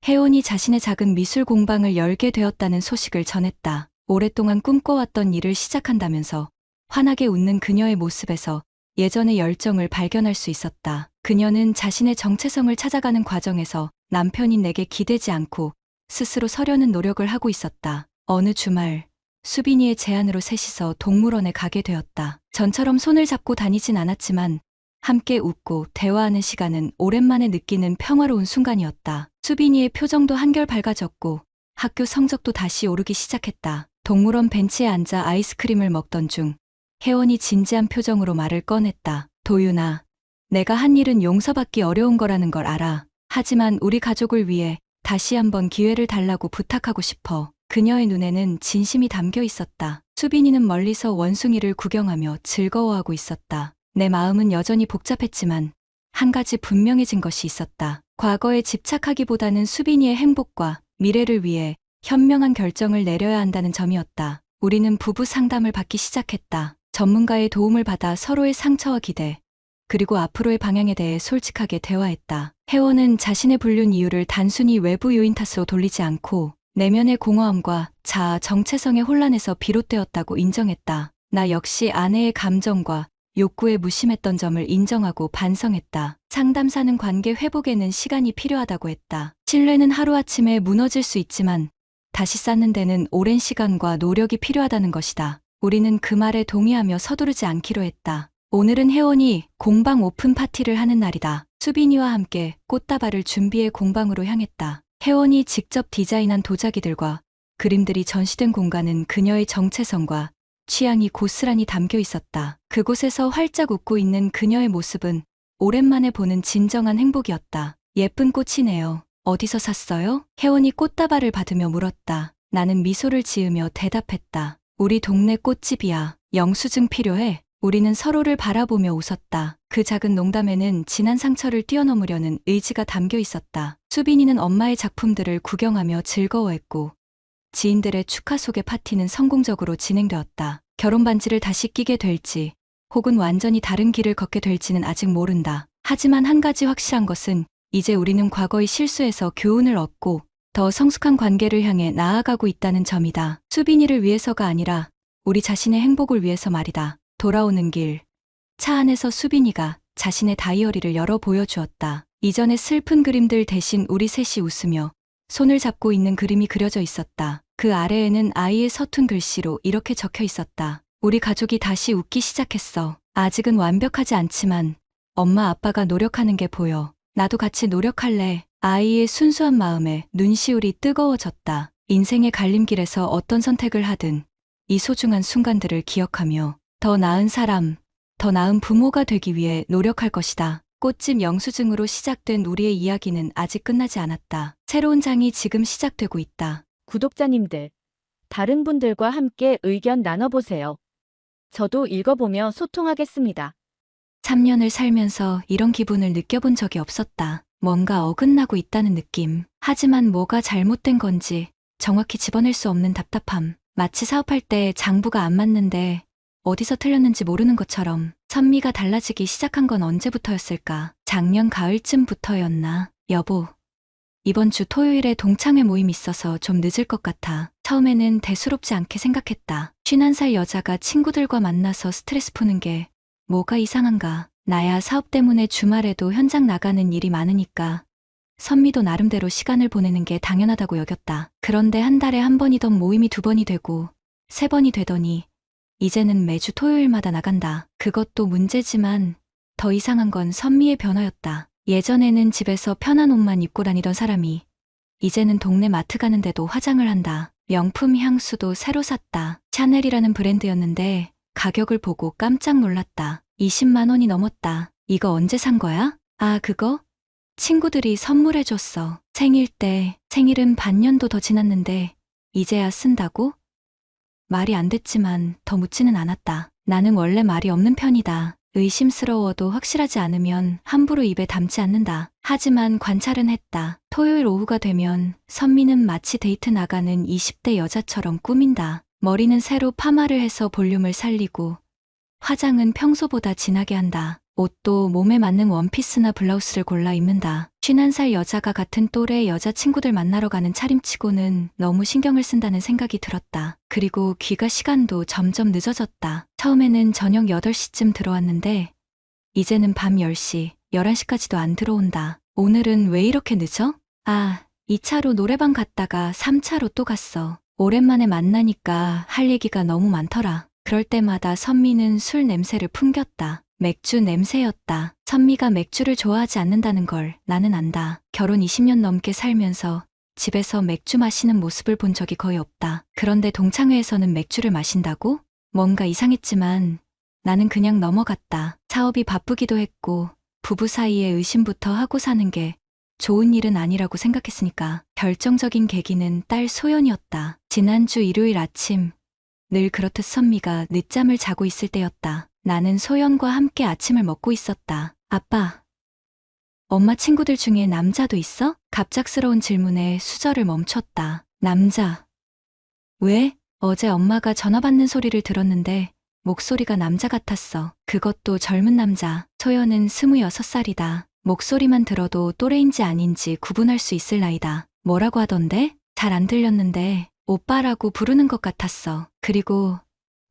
혜원이 자신의 작은 미술 공방을 열게 되었다는 소식을 전했다. 오랫동안 꿈꿔왔던 일을 시작한다면서 환하게 웃는 그녀의 모습에서 예전의 열정을 발견할 수 있었다. 그녀는 자신의 정체성을 찾아가는 과정에서 남편인 내게 기대지 않고 스스로 서려는 노력을 하고 있었다. 어느 주말 수빈이의 제안으로 셋이서 동물원에 가게 되었다. 전처럼 손을 잡고 다니진 않았지만 함께 웃고 대화하는 시간은 오랜만에 느끼는 평화로운 순간이었다. 수빈이의 표정도 한결 밝아졌고 학교 성적도 다시 오르기 시작했다. 동물원 벤치에 앉아 아이스크림을 먹던 중 혜원이 진지한 표정으로 말을 꺼냈다. 도윤아, 내가 한 일은 용서받기 어려운 거라는 걸 알아. 하지만 우리 가족을 위해 다시 한번 기회를 달라고 부탁하고 싶어. 그녀의 눈에는 진심이 담겨 있었다. 수빈이는 멀리서 원숭이를 구경하며 즐거워하고 있었다. 내 마음은 여전히 복잡했지만 한 가지 분명해진 것이 있었다. 과거에 집착하기보다는 수빈이의 행복과 미래를 위해 현명한 결정을 내려야 한다는 점이었다. 우리는 부부 상담을 받기 시작했다. 전문가의 도움을 받아 서로의 상처와 기대, 그리고 앞으로의 방향에 대해 솔직하게 대화했다. 혜원은 자신의 불륜 이유를 단순히 외부 요인 탓으로 돌리지 않고 내면의 공허함과 자아 정체성의 혼란에서 비롯되었다고 인정했다. 나 역시 아내의 감정과 욕구에 무심했던 점을 인정하고 반성했다. 상담사는 관계 회복에는 시간이 필요하다고 했다. 신뢰는 하루아침에 무너질 수 있지만 다시 쌓는 데는 오랜 시간과 노력이 필요하다는 것이다. 우리는 그 말에 동의하며 서두르지 않기로 했다. 오늘은 혜원이 공방 오픈 파티를 하는 날이다. 수빈이와 함께 꽃다발을 준비해 공방으로 향했다. 혜원이 직접 디자인한 도자기들과 그림들이 전시된 공간은 그녀의 정체성과 취향이 고스란히 담겨 있었다. 그곳에서 활짝 웃고 있는 그녀의 모습은 오랜만에 보는 진정한 행복이었다. 예쁜 꽃이네요. 어디서 샀어요? 혜원이 꽃다발을 받으며 물었다. 나는 미소를 지으며 대답했다. 우리 동네 꽃집이야. 영수증 필요해? 우리는 서로를 바라보며 웃었다. 그 작은 농담에는 지난 상처를 뛰어넘으려는 의지가 담겨 있었다. 수빈이는 엄마의 작품들을 구경하며 즐거워했고 지인들의 축하 속의 파티는 성공적으로 진행되었다. 결혼 반지를 다시 끼게 될지 혹은 완전히 다른 길을 걷게 될지는 아직 모른다. 하지만 한 가지 확실한 것은 이제 우리는 과거의 실수에서 교훈을 얻고 더 성숙한 관계를 향해 나아가고 있다는 점이다. 수빈이를 위해서가 아니라 우리 자신의 행복을 위해서 말이다. 돌아오는 길. 차 안에서 수빈이가 자신의 다이어리를 열어 보여주었다. 이전의 슬픈 그림들 대신 우리 셋이 웃으며 손을 잡고 있는 그림이 그려져 있었다. 그 아래에는 아이의 서툰 글씨로 이렇게 적혀 있었다. 우리 가족이 다시 웃기 시작했어. 아직은 완벽하지 않지만 엄마 아빠가 노력하는 게 보여. 나도 같이 노력할래. 아이의 순수한 마음에 눈시울이 뜨거워졌다. 인생의 갈림길에서 어떤 선택을 하든 이 소중한 순간들을 기억하며 더 나은 사람, 더 나은 부모가 되기 위해 노력할 것이다. 꽃집 영수증으로 시작된 우리의 이야기는 아직 끝나지 않았다. 새로운 장이 지금 시작되고 있다. 구독자님들, 다른 분들과 함께 의견 나눠보세요. 저도 읽어보며 소통하겠습니다. 3년을 살면서 이런 기분을 느껴본 적이 없었다. 뭔가 어긋나고 있다는 느낌. 하지만 뭐가 잘못된 건지 정확히 집어낼 수 없는 답답함. 마치 사업할 때 장부가 안 맞는데 어디서 틀렸는지 모르는 것처럼. 선미가 달라지기 시작한 건 언제부터였을까? 작년 가을쯤부터였나? 여보, 이번 주 토요일에 동창회 모임 있어서 좀 늦을 것 같아. 처음에는 대수롭지 않게 생각했다. 51살 여자가 친구들과 만나서 스트레스 푸는 게 뭐가 이상한가? 나야 사업 때문에 주말에도 현장 나가는 일이 많으니까 선미도 나름대로 시간을 보내는 게 당연하다고 여겼다. 그런데 한 달에 한 번이던 모임이 2번이 되고 3번이 되더니 이제는 매주 토요일마다 나간다. 그것도 문제지만 더 이상한 건 선미의 변화였다. 예전에는 집에서 편한 옷만 입고 다니던 사람이 이제는 동네 마트 가는데도 화장을 한다. 명품 향수도 새로 샀다. 샤넬이라는 브랜드였는데 가격을 보고 깜짝 놀랐다. 20만 원이 넘었다. 이거 언제 산 거야? 아, 그거? 친구들이 선물해줬어. 생일 때. 생일은 반년도 더 지났는데 이제야 쓴다고? 말이 안 됐지만 더 묻지는 않았다. 나는 원래 말이 없는 편이다. 의심스러워도 확실하지 않으면 함부로 입에 담지 않는다. 하지만 관찰은 했다. 토요일 오후가 되면 선미는 마치 데이트 나가는 20대 여자처럼 꾸민다. 머리는 새로 파마를 해서 볼륨을 살리고 화장은 평소보다 진하게 한다. 옷도 몸에 맞는 원피스나 블라우스를 골라 입는다. 51살 여자가 같은 또래 여자친구들 만나러 가는 차림치고는 너무 신경을 쓴다는 생각이 들었다. 그리고 귀가 시간도 점점 늦어졌다. 처음에는 저녁 8시쯤 들어왔는데 이제는 밤 10시, 11시까지도 안 들어온다. 오늘은 왜 이렇게 늦어? 아, 2차로 노래방 갔다가 3차로 또 갔어. 오랜만에 만나니까 할 얘기가 너무 많더라. 그럴 때마다 선미는 술 냄새를 풍겼다. 맥주 냄새였다. 선미가 맥주를 좋아하지 않는다는 걸 나는 안다. 결혼 20년 넘게 살면서 집에서 맥주 마시는 모습을 본 적이 거의 없다. 그런데 동창회에서는 맥주를 마신다고? 뭔가 이상했지만 나는 그냥 넘어갔다. 사업이 바쁘기도 했고 부부 사이에 의심부터 하고 사는 게 좋은 일은 아니라고 생각했으니까. 결정적인 계기는 딸 소연이었다. 지난주 일요일 아침 늘 그렇듯 선미가 늦잠을 자고 있을 때였다. 나는 소연과 함께 아침을 먹고 있었다. 아빠, 엄마 친구들 중에 남자도 있어? 갑작스러운 질문에 수저를 멈췄다. 남자. 왜? 어제 엄마가 전화 받는 소리를 들었는데 목소리가 남자 같았어. 그것도 젊은 남자. 소연은 26살이다. 목소리만 들어도 또래인지 아닌지 구분할 수 있을 나이다. 뭐라고 하던데? 잘 안 들렸는데 오빠라고 부르는 것 같았어. 그리고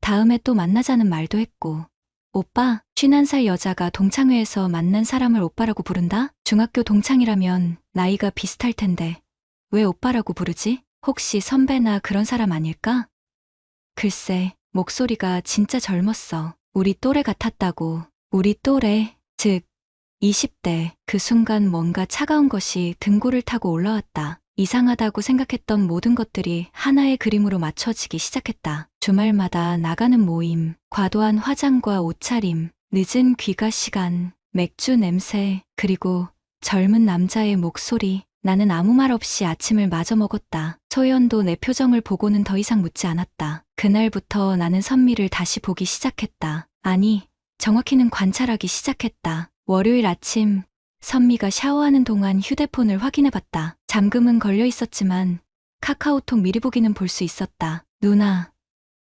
다음에 또 만나자는 말도 했고. 오빠, 51살 여자가 동창회에서 만난 사람을 오빠라고 부른다? 중학교 동창이라면 나이가 비슷할 텐데 왜 오빠라고 부르지? 혹시 선배나 그런 사람 아닐까? 글쎄, 목소리가 진짜 젊었어. 우리 또래 같았다고. 우리 또래, 즉 20대. 그 순간 뭔가 차가운 것이 등골을 타고 올라왔다. 이상하다고 생각했던 모든 것들이 하나의 그림으로 맞춰지기 시작했다. 주말마다 나가는 모임, 과도한 화장과 옷차림, 늦은 귀가 시간, 맥주 냄새, 그리고 젊은 남자의 목소리. 나는 아무 말 없이 아침을 마저 먹었다. 소연도 내 표정을 보고는 더 이상 묻지 않았다. 그날부터 나는 선미를 다시 보기 시작했다. 아니, 정확히는 관찰하기 시작했다. 월요일 아침, 선미가 샤워하는 동안 휴대폰을 확인해봤다. 잠금은 걸려 있었지만 카카오톡 미리 보기는 볼 수 있었다. 누나,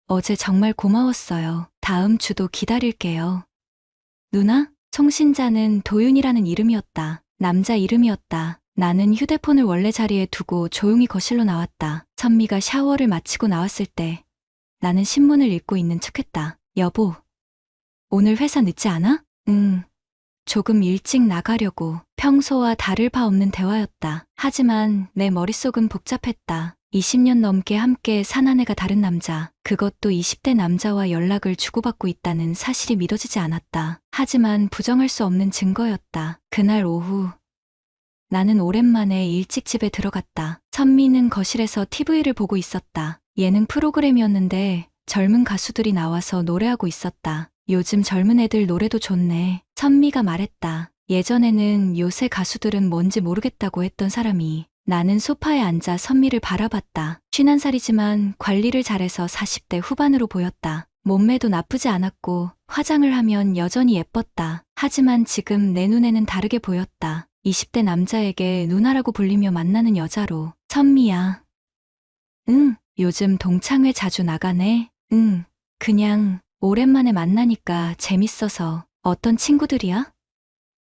어제 정말 고마웠어요. 다음 주도 기다릴게요. 누나? 송신자는 도윤이라는 이름이었다. 남자 이름이었다. 나는 휴대폰을 원래 자리에 두고 조용히 거실로 나왔다. 선미가 샤워를 마치고 나왔을 때 나는 신문을 읽고 있는 척했다. 여보, 오늘 회사 늦지 않아? 응. 조금 일찍 나가려고. 평소와 다를 바 없는 대화였다. 하지만 내 머릿속은 복잡했다. 20년 넘게 함께 산 아내가 다른 남자, 그것도 20대 남자와 연락을 주고받고 있다는 사실이 믿어지지 않았다. 하지만 부정할 수 없는 증거였다. 그날 오후 나는 오랜만에 일찍 집에 들어갔다. 선미는 거실에서 TV를 보고 있었다. 예능 프로그램이었는데 젊은 가수들이 나와서 노래하고 있었다. 요즘 젊은 애들 노래도 좋네. 선미가 말했다. 예전에는 요새 가수들은 뭔지 모르겠다고 했던 사람이. 나는 소파에 앉아 선미를 바라봤다. 51살이지만 관리를 잘해서 40대 후반으로 보였다. 몸매도 나쁘지 않았고 화장을 하면 여전히 예뻤다. 하지만 지금 내 눈에는 다르게 보였다. 20대 남자에게 누나라고 불리며 만나는 여자로. 선미야. 응, 요즘 동창회 자주 나가네. 응, 그냥 오랜만에 만나니까 재밌어서. 어떤 친구들이야?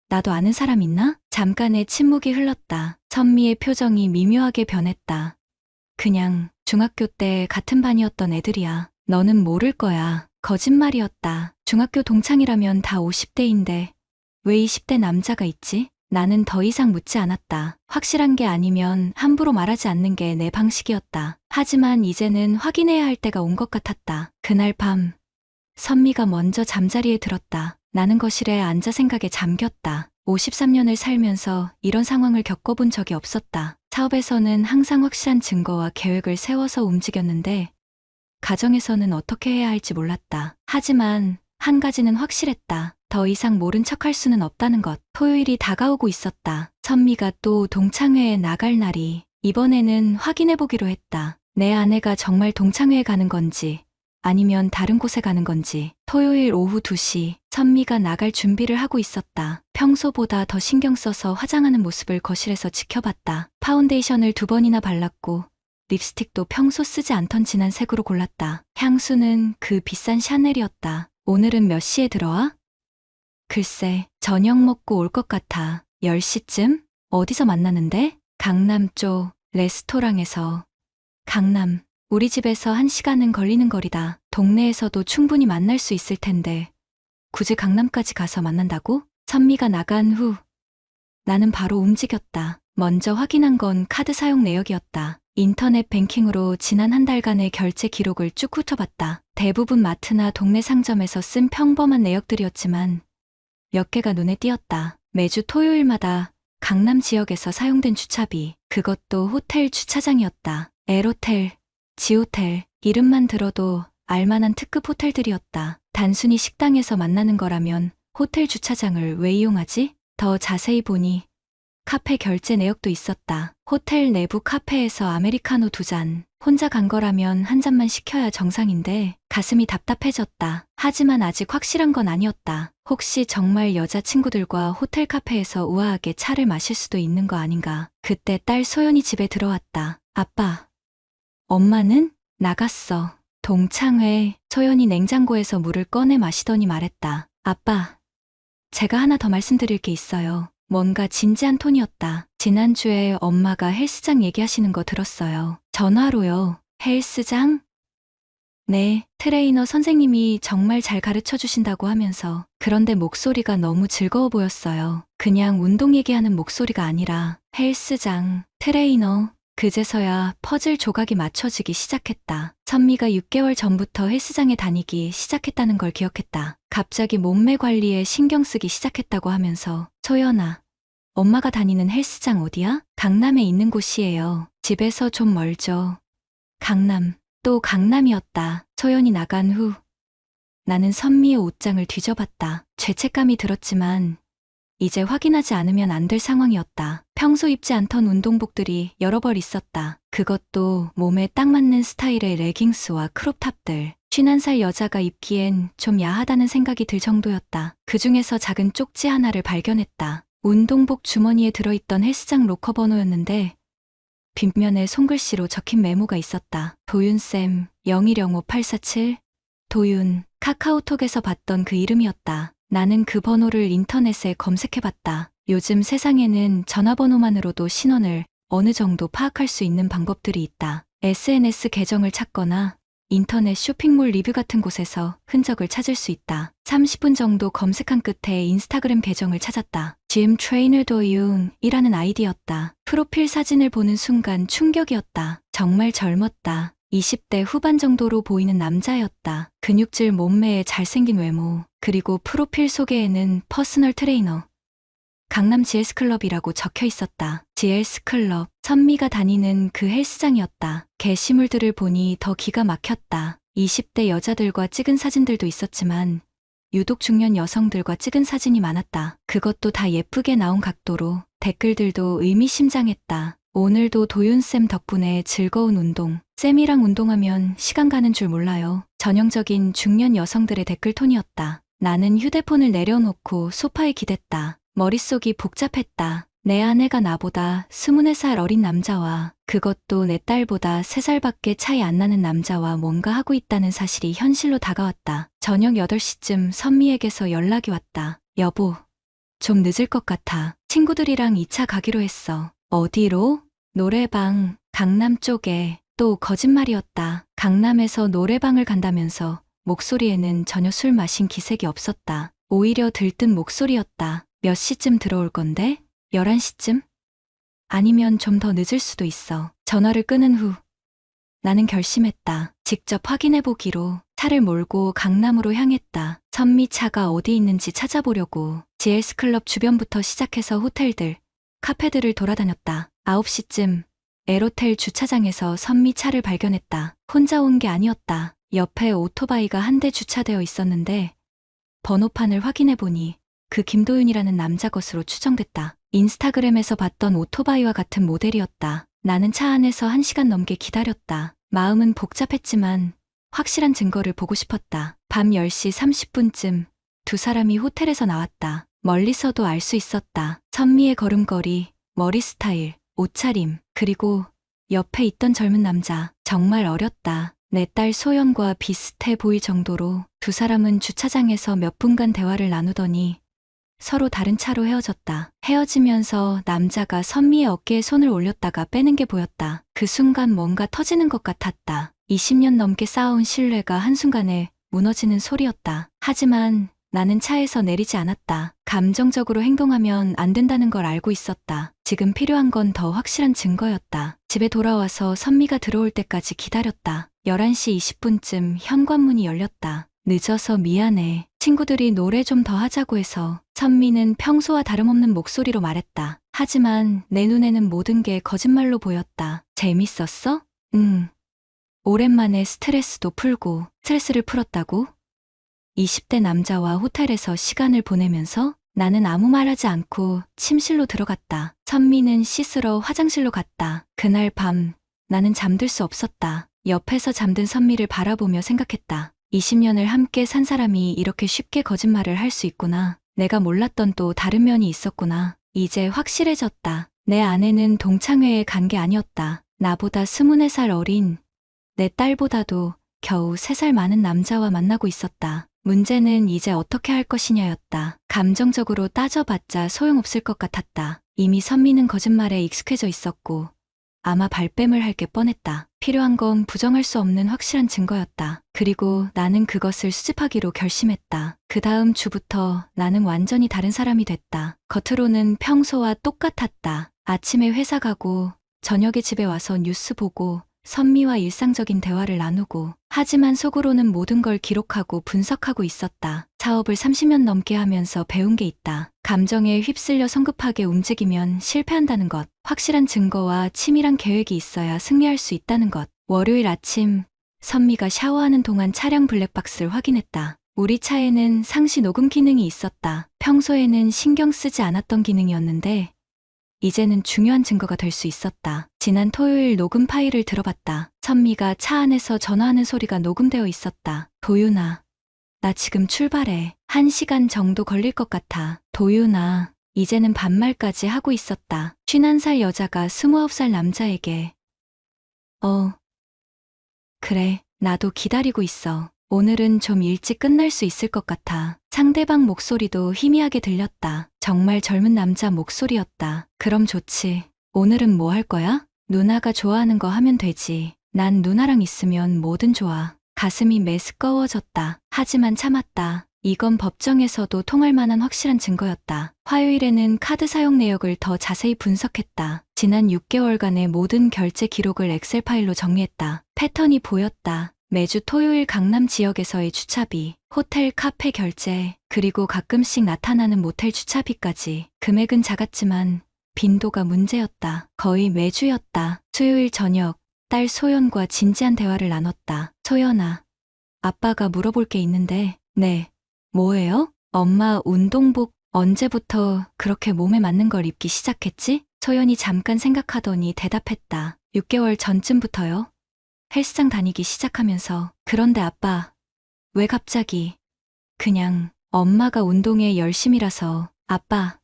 나도 아는 사람 있나? 잠깐의 침묵이 흘렀다. 선미의 표정이 미묘하게 변했다. 그냥 중학교 때 같은 반이었던 애들이야. 너는 모를 거야. 거짓말이었다. 중학교 동창이라면 다 50대인데 왜 20대 남자가 있지? 나는 더 이상 묻지 않았다. 확실한 게 아니면 함부로 말하지 않는 게 내 방식이었다. 하지만 이제는 확인해야 할 때가 온 것 같았다. 그날 밤 선미가 먼저 잠자리에 들었다. 나는 거실에 앉아 생각에 잠겼다. 53년을 살면서 이런 상황을 겪어본 적이 없었다. 사업에서는 항상 확실한 증거와 계획을 세워서 움직였는데 가정에서는 어떻게 해야 할지 몰랐다. 하지만 한 가지는 확실했다. 더 이상 모른 척할 수는 없다는 것. 토요일이 다가오고 있었다. 선미가 또 동창회에 나갈 날이. 이번에는 확인해보기로 했다. 내 아내가 정말 동창회에 가는 건지 아니면 다른 곳에 가는 건지. 토요일 오후 2시 선미가 나갈 준비를 하고 있었다. 평소보다 더 신경 써서 화장하는 모습을 거실에서 지켜봤다. 파운데이션을 2번이나 발랐고 립스틱도 평소 쓰지 않던 진한 색으로 골랐다. 향수는 그 비싼 샤넬이었다. 오늘은 몇 시에 들어와? 글쎄, 저녁 먹고 올 것 같아. 10시쯤? 어디서 만나는데? 강남 쪽 레스토랑에서. 강남. 우리 집에서 1시간은 걸리는 거리다. 동네에서도 충분히 만날 수 있을 텐데 굳이 강남까지 가서 만난다고? 선미가 나간 후 나는 바로 움직였다. 먼저 확인한 건 카드 사용 내역이었다. 인터넷 뱅킹으로 지난 한 달간의 결제 기록을 쭉 훑어봤다. 대부분 마트나 동네 상점에서 쓴 평범한 내역들이었지만 몇 개가 눈에 띄었다. 매주 토요일마다 강남 지역에서 사용된 주차비, 그것도 호텔 주차장이었다. L호텔, G호텔, 이름만 들어도 알만한 특급 호텔들이었다. 단순히 식당에서 만나는 거라면 호텔 주차장을 왜 이용하지? 더 자세히 보니 카페 결제 내역도 있었다. 호텔 내부 카페에서 아메리카노 2잔. 혼자 간 거라면 한 잔만 시켜야 정상인데 가슴이 답답해졌다. 하지만 아직 확실한 건 아니었다. 혹시 정말 여자친구들과 호텔 카페에서 우아하게 차를 마실 수도 있는 거 아닌가. 그때 딸 소연이 집에 들어왔다. 아빠. 엄마는? 나갔어. 동창회. 소연이 냉장고에서 물을 꺼내 마시더니 말했다. 아빠. 제가 하나 더 말씀드릴 게 있어요. 뭔가 진지한 톤이었다. 지난주에 엄마가 헬스장 얘기하시는 거 들었어요. 전화로요. 헬스장? 네, 트레이너 선생님이 정말 잘 가르쳐 주신다고 하면서. 그런데 목소리가 너무 즐거워 보였어요. 그냥 운동 얘기하는 목소리가 아니라 헬스장, 트레이너. 그제서야 퍼즐 조각이 맞춰지기 시작했다. 선미가 6개월 전부터 헬스장에 다니기 시작했다는 걸 기억했다. 갑자기 몸매 관리에 신경 쓰기 시작했다고 하면서 소연아, 엄마가 다니는 헬스장 어디야? 강남에 있는 곳이에요. 집에서 좀 멀죠. 강남, 또 강남이었다. 소연이 나간 후 나는 선미의 옷장을 뒤져봤다. 죄책감이 들었지만 이제 확인하지 않으면 안 될 상황이었다. 평소 입지 않던 운동복들이 여러 벌 있었다. 그것도 몸에 딱 맞는 스타일의 레깅스와 크롭탑들. 51살 여자가 입기엔 좀 야하다는 생각이 들 정도였다. 그 중에서 작은 쪽지 하나를 발견했다. 운동복 주머니에 들어있던 헬스장 로커 번호였는데 뒷면에 손글씨로 적힌 메모가 있었다. 도윤쌤 0105-847 도윤. 카카오톡에서 봤던 그 이름이었다. 나는 그 번호를 인터넷에 검색해봤다. 요즘 세상에는 전화번호만으로도 신원을 어느 정도 파악할 수 있는 방법들이 있다. SNS 계정을 찾거나 인터넷 쇼핑몰 리뷰 같은 곳에서 흔적을 찾을 수 있다. 30분 정도 검색한 끝에 인스타그램 계정을 찾았다. Gym Trainer 도윤이라는 아이디였다. 프로필 사진을 보는 순간 충격이었다. 정말 젊었다. 20대 후반 정도로 보이는 남자였다. 근육질 몸매에 잘생긴 외모, 그리고 프로필 소개에는 퍼스널 트레이너, 강남 GS클럽이라고 적혀 있었다. GS클럽, 선미가 다니는 그 헬스장이었다. 게시물들을 보니 더 기가 막혔다. 20대 여자들과 찍은 사진들도 있었지만 유독 중년 여성들과 찍은 사진이 많았다. 그것도 다 예쁘게 나온 각도로. 댓글들도 의미심장했다. 오늘도 도윤쌤 덕분에 즐거운 운동. 쌤이랑 운동하면 시간 가는 줄 몰라요. 전형적인 중년 여성들의 댓글 톤이었다. 나는 휴대폰을 내려놓고 소파에 기댔다. 머릿속이 복잡했다. 내 아내가 나보다 24살 어린 남자와, 그것도 내 딸보다 3살밖에 차이 안 나는 남자와 뭔가 하고 있다는 사실이 현실로 다가왔다. 저녁 8시쯤 선미에게서 연락이 왔다. 여보, 좀 늦을 것 같아. 친구들이랑 2차 가기로 했어. 어디로? 노래방, 강남 쪽에. 또 거짓말이었다. 강남에서 노래방을 간다면서 목소리에는 전혀 술 마신 기색이 없었다. 오히려 들뜬 목소리였다. 몇 시쯤 들어올 건데? 11시쯤? 아니면 좀 더 늦을 수도 있어. 전화를 끊은 후 나는 결심했다. 직접 확인해보기로. 차를 몰고 강남으로 향했다. 선미 차가 어디 있는지 찾아보려고 GS클럽 주변부터 시작해서 호텔들, 카페들을 돌아다녔다. 9시쯤 에로텔 주차장에서 선미 차를 발견했다. 혼자 온 게 아니었다. 옆에 오토바이가 한 대 주차되어 있었는데 번호판을 확인해보니 그 김도윤이라는 남자 것으로 추정됐다. 인스타그램에서 봤던 오토바이와 같은 모델이었다. 나는 차 안에서 1시간 넘게 기다렸다. 마음은 복잡했지만 확실한 증거를 보고 싶었다. 밤 10시 30분쯤 두 사람이 호텔에서 나왔다. 멀리서도 알 수 있었다. 선미의 걸음걸이, 머리 스타일, 옷차림, 그리고 옆에 있던 젊은 남자. 정말 어렸다. 내 딸 소연과 비슷해 보일 정도로. 두 사람은 주차장에서 몇 분간 대화를 나누더니 서로 다른 차로 헤어졌다. 헤어지면서 남자가 선미의 어깨에 손을 올렸다가 빼는 게 보였다. 그 순간 뭔가 터지는 것 같았다. 20년 넘게 쌓아온 신뢰가 한순간에 무너지는 소리였다. 하지만 나는 차에서 내리지 않았다. 감정적으로 행동하면 안 된다는 걸 알고 있었다. 지금 필요한 건 더 확실한 증거였다. 집에 돌아와서 선미가 들어올 때까지 기다렸다. 11시 20분쯤 현관문이 열렸다. 늦어서 미안해. 친구들이 노래 좀 더 하자고 해서. 선미는 평소와 다름없는 목소리로 말했다. 하지만 내 눈에는 모든 게 거짓말로 보였다. 재밌었어? 응. 오랜만에 스트레스도 풀고. 스트레스를 풀었다고? 20대 남자와 호텔에서 시간을 보내면서 나는 아무 말하지 않고 침실로 들어갔다. 선미는 씻으러 화장실로 갔다. 그날 밤 나는 잠들 수 없었다. 옆에서 잠든 선미를 바라보며 생각했다. 20년을 함께 산 사람이 이렇게 쉽게 거짓말을 할 수 있구나. 내가 몰랐던 또 다른 면이 있었구나. 이제 확실해졌다. 내 아내는 동창회에 간 게 아니었다. 나보다 24살 어린 내 딸보다도 겨우 3살 많은 남자와 만나고 있었다. 문제는 이제 어떻게 할 것이냐였다. 감정적으로 따져봤자 소용없을 것 같았다. 이미 선미는 거짓말에 익숙해져 있었고 아마 발뺌을 할 게 뻔했다. 필요한 건 부정할 수 없는 확실한 증거였다. 그리고 나는 그것을 수집하기로 결심했다. 그 다음 주부터 나는 완전히 다른 사람이 됐다. 겉으로는 평소와 똑같았다. 아침에 회사 가고 저녁에 집에 와서 뉴스 보고 선미와 일상적인 대화를 나누고, 하지만 속으로는 모든 걸 기록하고 분석하고 있었다. 사업을 30년 넘게 하면서 배운 게 있다. 감정에 휩쓸려 성급하게 움직이면 실패한다는 것, 확실한 증거와 치밀한 계획이 있어야 승리할 수 있다는 것. 월요일 아침, 선미가 샤워하는 동안 차량 블랙박스를 확인했다. 우리 차에는 상시 녹음 기능이 있었다. 평소에는 신경 쓰지 않았던 기능이었는데 이제는 중요한 증거가 될 수 있었다. 지난 토요일 녹음 파일을 들어봤다. 선미가 차 안에서 전화하는 소리가 녹음되어 있었다. 도윤아, 나 지금 출발해. 1시간 정도 걸릴 것 같아. 도윤아, 이제는 반말까지 하고 있었다. 51살 여자가 29살 남자에게 그래, 나도 기다리고 있어. 오늘은 좀 일찍 끝날 수 있을 것 같아. 상대방 목소리도 희미하게 들렸다. 정말 젊은 남자 목소리였다. 그럼 좋지. 오늘은 뭐 할 거야? 누나가 좋아하는 거 하면 되지. 난 누나랑 있으면 뭐든 좋아. 가슴이 메스꺼워졌다. 하지만 참았다. 이건 법정에서도 통할 만한 확실한 증거였다. 화요일에는 카드 사용 내역을 더 자세히 분석했다. 지난 6개월간의 모든 결제 기록을 엑셀 파일로 정리했다. 패턴이 보였다. 매주 토요일 강남 지역에서의 주차비, 호텔 카페 결제, 그리고 가끔씩 나타나는 모텔 주차비까지. 금액은 작았지만 빈도가 문제였다. 거의 매주였다. 수요일 저녁, 딸 소연과 진지한 대화를 나눴다. 소연아, 아빠가 물어볼 게 있는데. 네. 뭐예요? 엄마 운동복 언제부터 그렇게 몸에 맞는 걸 입기 시작했지? 소연이 잠깐 생각하더니 대답했다. 6개월 전쯤부터요. 헬스장 다니기 시작하면서. 그런데 아빠, 왜 갑자기? 그냥 엄마가 운동에 열심이라서. 아빠,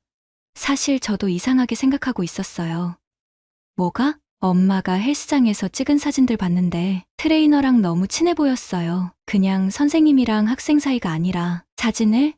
사실 저도 이상하게 생각하고 있었어요. 뭐가? 엄마가 헬스장에서 찍은 사진들 봤는데 트레이너랑 너무 친해 보였어요. 그냥 선생님이랑 학생 사이가 아니라. 사진을?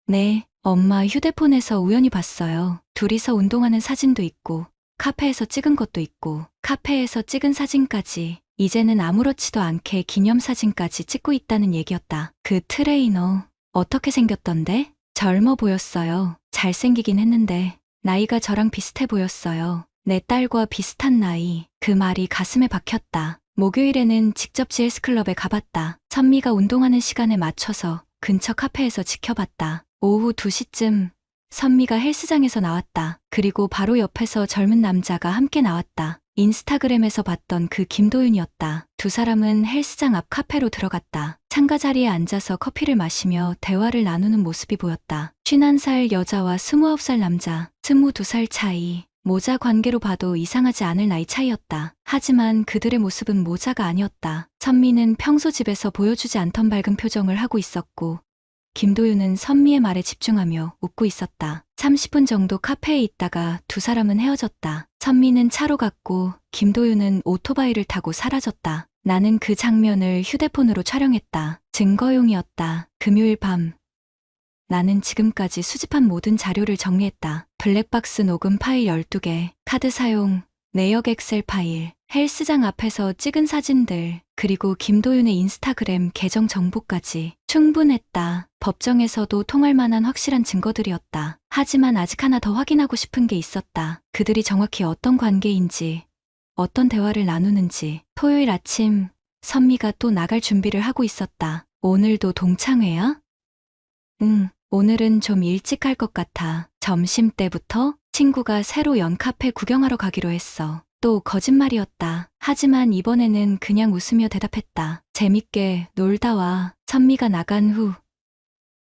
네, 엄마 휴대폰에서 우연히 봤어요. 둘이서 운동하는 사진도 있고 카페에서 찍은 것도 있고 카페에서 찍은 사진까지. 이제는 아무렇지도 않게 기념사진까지 찍고 있다는 얘기였다. 그 트레이너 어떻게 생겼던데? 젊어 보였어요. 잘생기긴 했는데 나이가 저랑 비슷해 보였어요. 내 딸과 비슷한 나이. 그 말이 가슴에 박혔다. 목요일에는 직접 헬스클럽에 가봤다. 선미가 운동하는 시간에 맞춰서 근처 카페에서 지켜봤다. 오후 2시쯤 선미가 헬스장에서 나왔다. 그리고 바로 옆에서 젊은 남자가 함께 나왔다. 인스타그램에서 봤던 그 김도윤이었다. 두 사람은 헬스장 앞 카페로 들어갔다. 창가 자리에 앉아서 커피를 마시며 대화를 나누는 모습이 보였다. 51살 여자와 29살 남자, 22살 차이. 모자 관계로 봐도 이상하지 않을 나이 차이였다. 하지만 그들의 모습은 모자가 아니었다. 선미는 평소 집에서 보여주지 않던 밝은 표정을 하고 있었고 김도윤은 선미의 말에 집중하며 웃고 있었다. 30분 정도 카페에 있다가 두 사람은 헤어졌다. 선미는 차로 갔고 김도윤은 오토바이를 타고 사라졌다. 나는 그 장면을 휴대폰으로 촬영했다. 증거용이었다. 금요일 밤 나는 지금까지 수집한 모든 자료를 정리했다. 블랙박스 녹음 파일 12개, 카드 사용, 내역 엑셀 파일, 헬스장 앞에서 찍은 사진들, 그리고 김도윤의 인스타그램 계정 정보까지. 충분했다. 법정에서도 통할 만한 확실한 증거들이었다. 하지만 아직 하나 더 확인하고 싶은 게 있었다. 그들이 정확히 어떤 관계인지, 어떤 대화를 나누는지. 토요일 아침, 선미가 또 나갈 준비를 하고 있었다. 오늘도 동창회야? 응. 오늘은 좀 일찍 갈 것 같아. 점심 때부터 친구가 새로 연 카페 구경하러 가기로 했어. 또 거짓말이었다. 하지만 이번에는 그냥 웃으며 대답했다. 재밌게 놀다 와. 선미가 나간 후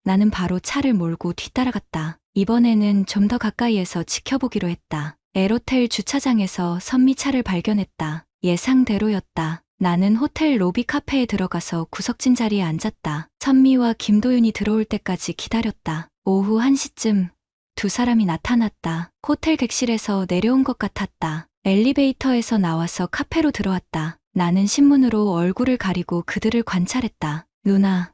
나는 바로 차를 몰고 뒤따라갔다. 이번에는 좀 더 가까이에서 지켜보기로 했다. 에로텔 주차장에서 선미 차를 발견했다. 예상대로였다. 나는 호텔 로비 카페에 들어가서 구석진 자리에 앉았다. 선미와 김도윤이 들어올 때까지 기다렸다. 오후 1시쯤 두 사람이 나타났다. 호텔 객실에서 내려온 것 같았다. 엘리베이터에서 나와서 카페로 들어왔다. 나는 신문으로 얼굴을 가리고 그들을 관찰했다. 누나,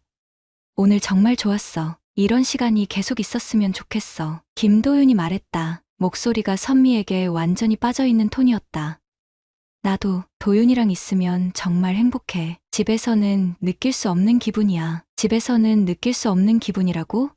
오늘 정말 좋았어. 이런 시간이 계속 있었으면 좋겠어. 김도윤이 말했다. 목소리가 선미에게 완전히 빠져있는 톤이었다. 나도 도윤이랑 있으면 정말 행복해. 집에서는 느낄 수 없는 기분이야. 집에서는 느낄 수 없는 기분이라고?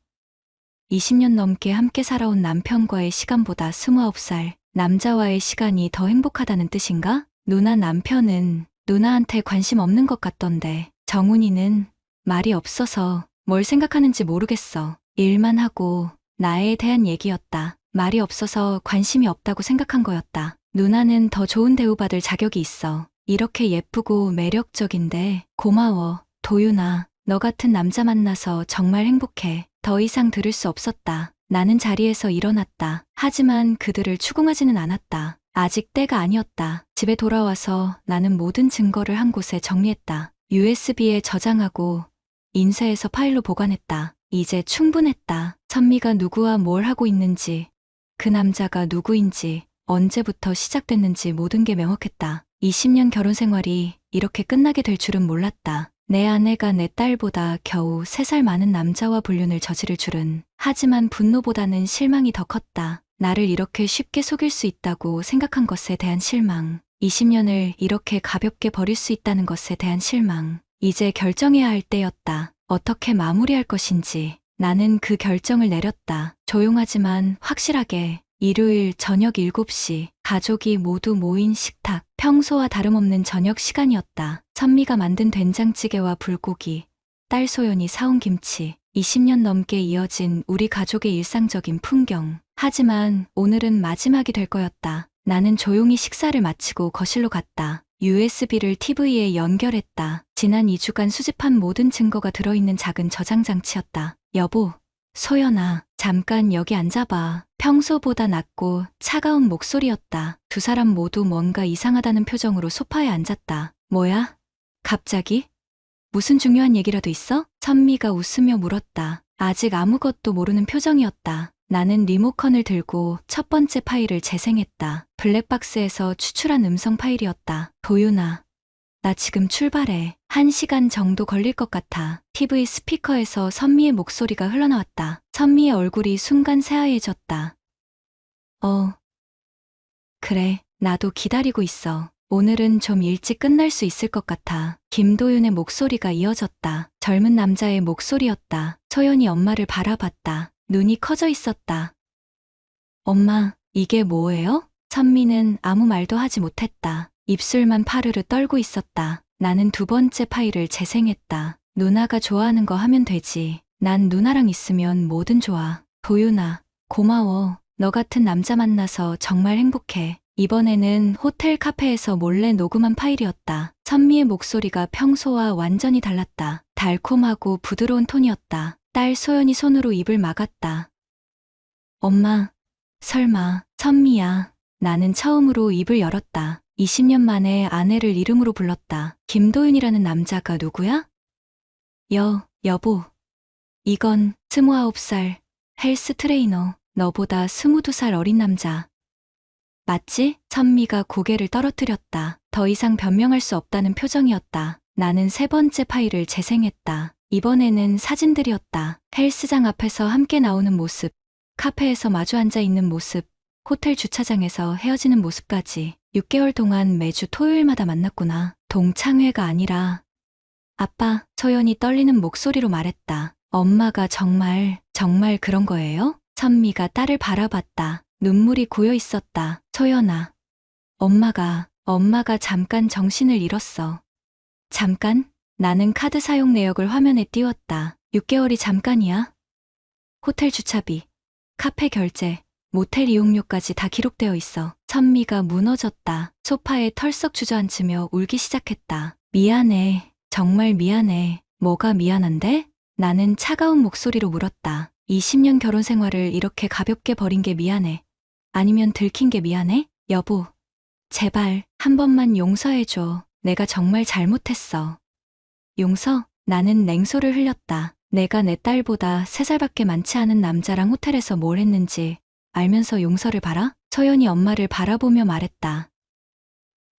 20년 넘게 함께 살아온 남편과의 시간보다 29살, 남자와의 시간이 더 행복하다는 뜻인가? 누나 남편은 누나한테 관심 없는 것 같던데 정훈이는 말이 없어서 뭘 생각하는지 모르겠어. 일만 하고 나에 대한 얘기였다. 말이 없어서 관심이 없다고 생각한 거였다. 누나는 더 좋은 대우받을 자격이 있어. 이렇게 예쁘고 매력적인데 고마워. 도윤아, 너 같은 남자 만나서 정말 행복해. 더 이상 들을 수 없었다. 나는 자리에서 일어났다. 하지만 그들을 추궁하지는 않았다. 아직 때가 아니었다. 집에 돌아와서 나는 모든 증거를 한 곳에 정리했다. USB에 저장하고 인쇄해서 파일로 보관했다. 이제 충분했다. 선미가 누구와 뭘 하고 있는지, 그 남자가 누구인지, 언제부터 시작됐는지 모든 게 명확했다. 20년 결혼 생활이 이렇게 끝나게 될 줄은 몰랐다. 내 아내가 내 딸보다 겨우 3살 많은 남자와 불륜을 저지를 줄은. 하지만 분노보다는 실망이 더 컸다. 나를 이렇게 쉽게 속일 수 있다고 생각한 것에 대한 실망. 20년을 이렇게 가볍게 버릴 수 있다는 것에 대한 실망. 이제 결정해야 할 때였다. 어떻게 마무리할 것인지. 나는 그 결정을 내렸다. 조용하지만 확실하게. 일요일 저녁 7시, 가족이 모두 모인 식탁. 평소와 다름없는 저녁 시간이었다. 선미가 만든 된장찌개와 불고기, 딸 소연이 사온 김치, 20년 넘게 이어진 우리 가족의 일상적인 풍경. 하지만 오늘은 마지막이 될 거였다. 나는 조용히 식사를 마치고 거실로 갔다. USB를 TV에 연결했다. 지난 2주간 수집한 모든 증거가 들어있는 작은 저장 장치였다. 여보, 소연아, 잠깐 여기 앉아봐. 평소보다 낮고 차가운 목소리였다. 두 사람 모두 뭔가 이상하다는 표정으로 소파에 앉았다. 뭐야? 갑자기? 무슨 중요한 얘기라도 있어? 선미가 웃으며 물었다. 아직 아무것도 모르는 표정이었다. 나는 리모컨을 들고 첫 번째 파일을 재생했다. 블랙박스에서 추출한 음성 파일이었다. 도윤아, 나 지금 출발해. 1시간 정도 걸릴 것 같아. TV 스피커에서 선미의 목소리가 흘러나왔다. 선미의 얼굴이 순간 새하얘졌다. 그래, 나도 기다리고 있어. 오늘은 좀 일찍 끝날 수 있을 것 같아. 김도윤의 목소리가 이어졌다. 젊은 남자의 목소리였다. 소연이 엄마를 바라봤다. 눈이 커져 있었다. 엄마, 이게 뭐예요? 선미는 아무 말도 하지 못했다. 입술만 파르르 떨고 있었다. 나는 두 번째 파일을 재생했다. 누나가 좋아하는 거 하면 되지. 난 누나랑 있으면 뭐든 좋아. 도윤아, 고마워. 너 같은 남자 만나서 정말 행복해. 이번에는 호텔 카페에서 몰래 녹음한 파일이었다. 선미의 목소리가 평소와 완전히 달랐다. 달콤하고 부드러운 톤이었다. 딸 소연이 손으로 입을 막았다. 엄마, 설마, 선미야. 나는 처음으로 입을 열었다. 20년 만에 아내를 이름으로 불렀다. 김도윤이라는 남자가 누구야? 여보. 이건 29살 헬스 트레이너, 너보다 22살 어린 남자. 맞지? 선미가 고개를 떨어뜨렸다. 더 이상 변명할 수 없다는 표정이었다. 나는 세 번째 파일을 재생했다. 이번에는 사진들이었다. 헬스장 앞에서 함께 나오는 모습, 카페에서 마주 앉아 있는 모습, 호텔 주차장에서 헤어지는 모습까지. 6개월 동안 매주 토요일마다 만났구나. 동창회가 아니라. 아빠, 소연이 떨리는 목소리로 말했다. 엄마가 정말 그런 거예요? 선미가 딸을 바라봤다. 눈물이 고여 있었다. 소연아, 엄마가 잠깐 정신을 잃었어. 잠깐? 나는 카드 사용 내역을 화면에 띄웠다. 6개월이 잠깐이야? 호텔 주차비, 카페 결제, 모텔 이용료까지 다 기록되어 있어. 선미가 무너졌다. 소파에 털썩 주저앉으며 울기 시작했다. 미안해. 정말 미안해. 뭐가 미안한데? 나는 차가운 목소리로 물었다. 20년 결혼 생활을 이렇게 가볍게 버린 게 미안해. 아니면 들킨 게 미안해? 여보, 제발 한 번만 용서해줘. 내가 정말 잘못했어. 용서? 나는 냉소를 흘렸다. 내가 내 딸보다 3살밖에 많지 않은 남자랑 호텔에서 뭘 했는지 알면서 용서를 바라? 소연이 엄마를 바라보며 말했다.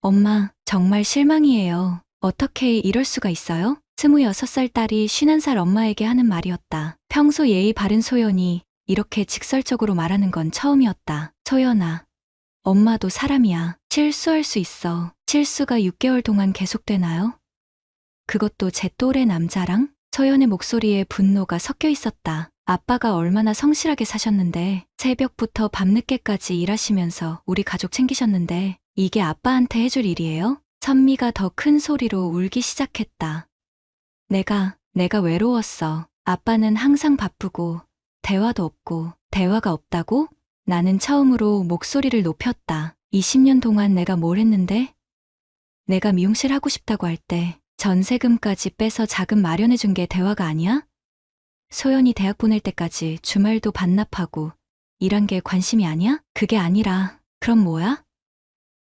엄마, 정말 실망이에요. 어떻게 이럴 수가 있어요? 26살 딸이 51살 엄마에게 하는 말이었다. 평소 예의 바른 소연이 이렇게 직설적으로 말하는 건 처음이었다. 소연아, 엄마도 사람이야. 실수할 수 있어. 실수가 6개월 동안 계속되나요? 그것도 제 또래 남자랑? 소연의 목소리에 분노가 섞여 있었다. 아빠가 얼마나 성실하게 사셨는데 새벽부터 밤늦게까지 일하시면서 우리 가족 챙기셨는데 이게 아빠한테 해줄 일이에요? 선미가 더 큰 소리로 울기 시작했다. 내가 외로웠어. 아빠는 항상 바쁘고 대화도 없고 대화가 없다고? 나는 처음으로 목소리를 높였다. 20년 동안 내가 뭘 했는데? 내가 미용실 하고 싶다고 할 때 전세금까지 빼서 자금 마련해 준 게 대화가 아니야? 소연이 대학 보낼 때까지 주말도 반납하고 일한 게 관심이 아니야? 그게 아니라 그럼 뭐야?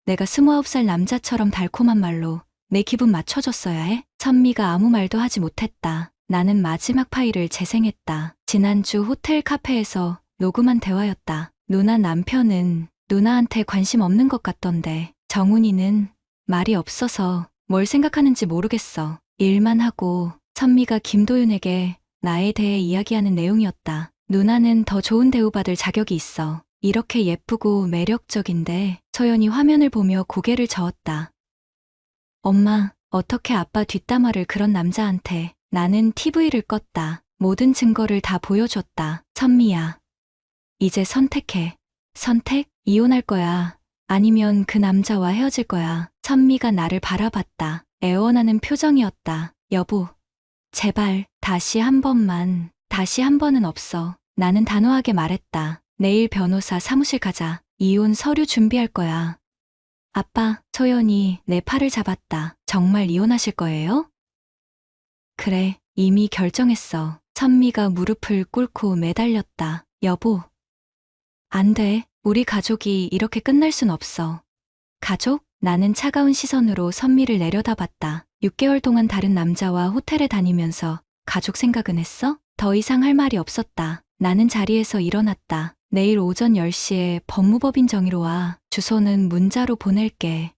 내가 29살 남자처럼 달콤한 말로 내 기분 맞춰줬어야 해? 선미가 아무 말도 하지 못했다. 나는 마지막 파일을 재생했다. 지난주 호텔 카페에서 녹음한 대화였다. 누나 남편은 누나한테 관심 없는 것 같던데 정훈이는 말이 없어서 뭘 생각하는지 모르겠어. 일만 하고. 선미가 김도윤에게 나에 대해 이야기하는 내용이었다. 누나는 더 좋은 대우받을 자격이 있어. 이렇게 예쁘고 매력적인데. 소연이 화면을 보며 고개를 저었다. 엄마, 어떻게 아빠 뒷담화를 그런 남자한테. 나는 TV를 껐다. 모든 증거를 다 보여줬다. 선미야, 이제 선택해. 선택? 이혼할 거야. 아니면 그 남자와 헤어질 거야. 선미가 나를 바라봤다. 애원하는 표정이었다. 여보, 제발 다시 한 번만. 다시 한 번은 없어. 나는 단호하게 말했다. 내일 변호사 사무실 가자. 이혼 서류 준비할 거야. 아빠, 소연이 내 팔을 잡았다. 정말 이혼하실 거예요? 그래, 이미 결정했어. 선미가 무릎을 꿇고 매달렸다. 여보, 안 돼. 우리 가족이 이렇게 끝날 순 없어. 가족? 나는 차가운 시선으로 선미를 내려다봤다. 6개월 동안 다른 남자와 호텔에 다니면서 가족 생각은 했어? 더 이상 할 말이 없었다. 나는 자리에서 일어났다. 내일 오전 10시에 법무법인 정의로 와. 주소는 문자로 보낼게.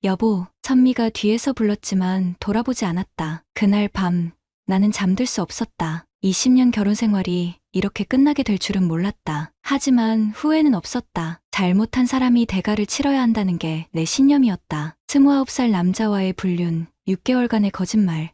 여보, 선미가 뒤에서 불렀지만 돌아보지 않았다. 그날 밤 나는 잠들 수 없었다. 20년 결혼 생활이 이렇게 끝나게 될 줄은 몰랐다. 하지만 후회는 없었다. 잘못한 사람이 대가를 치러야 한다는 게 내 신념이었다. 29살 남자와의 불륜, 6개월간의 거짓말,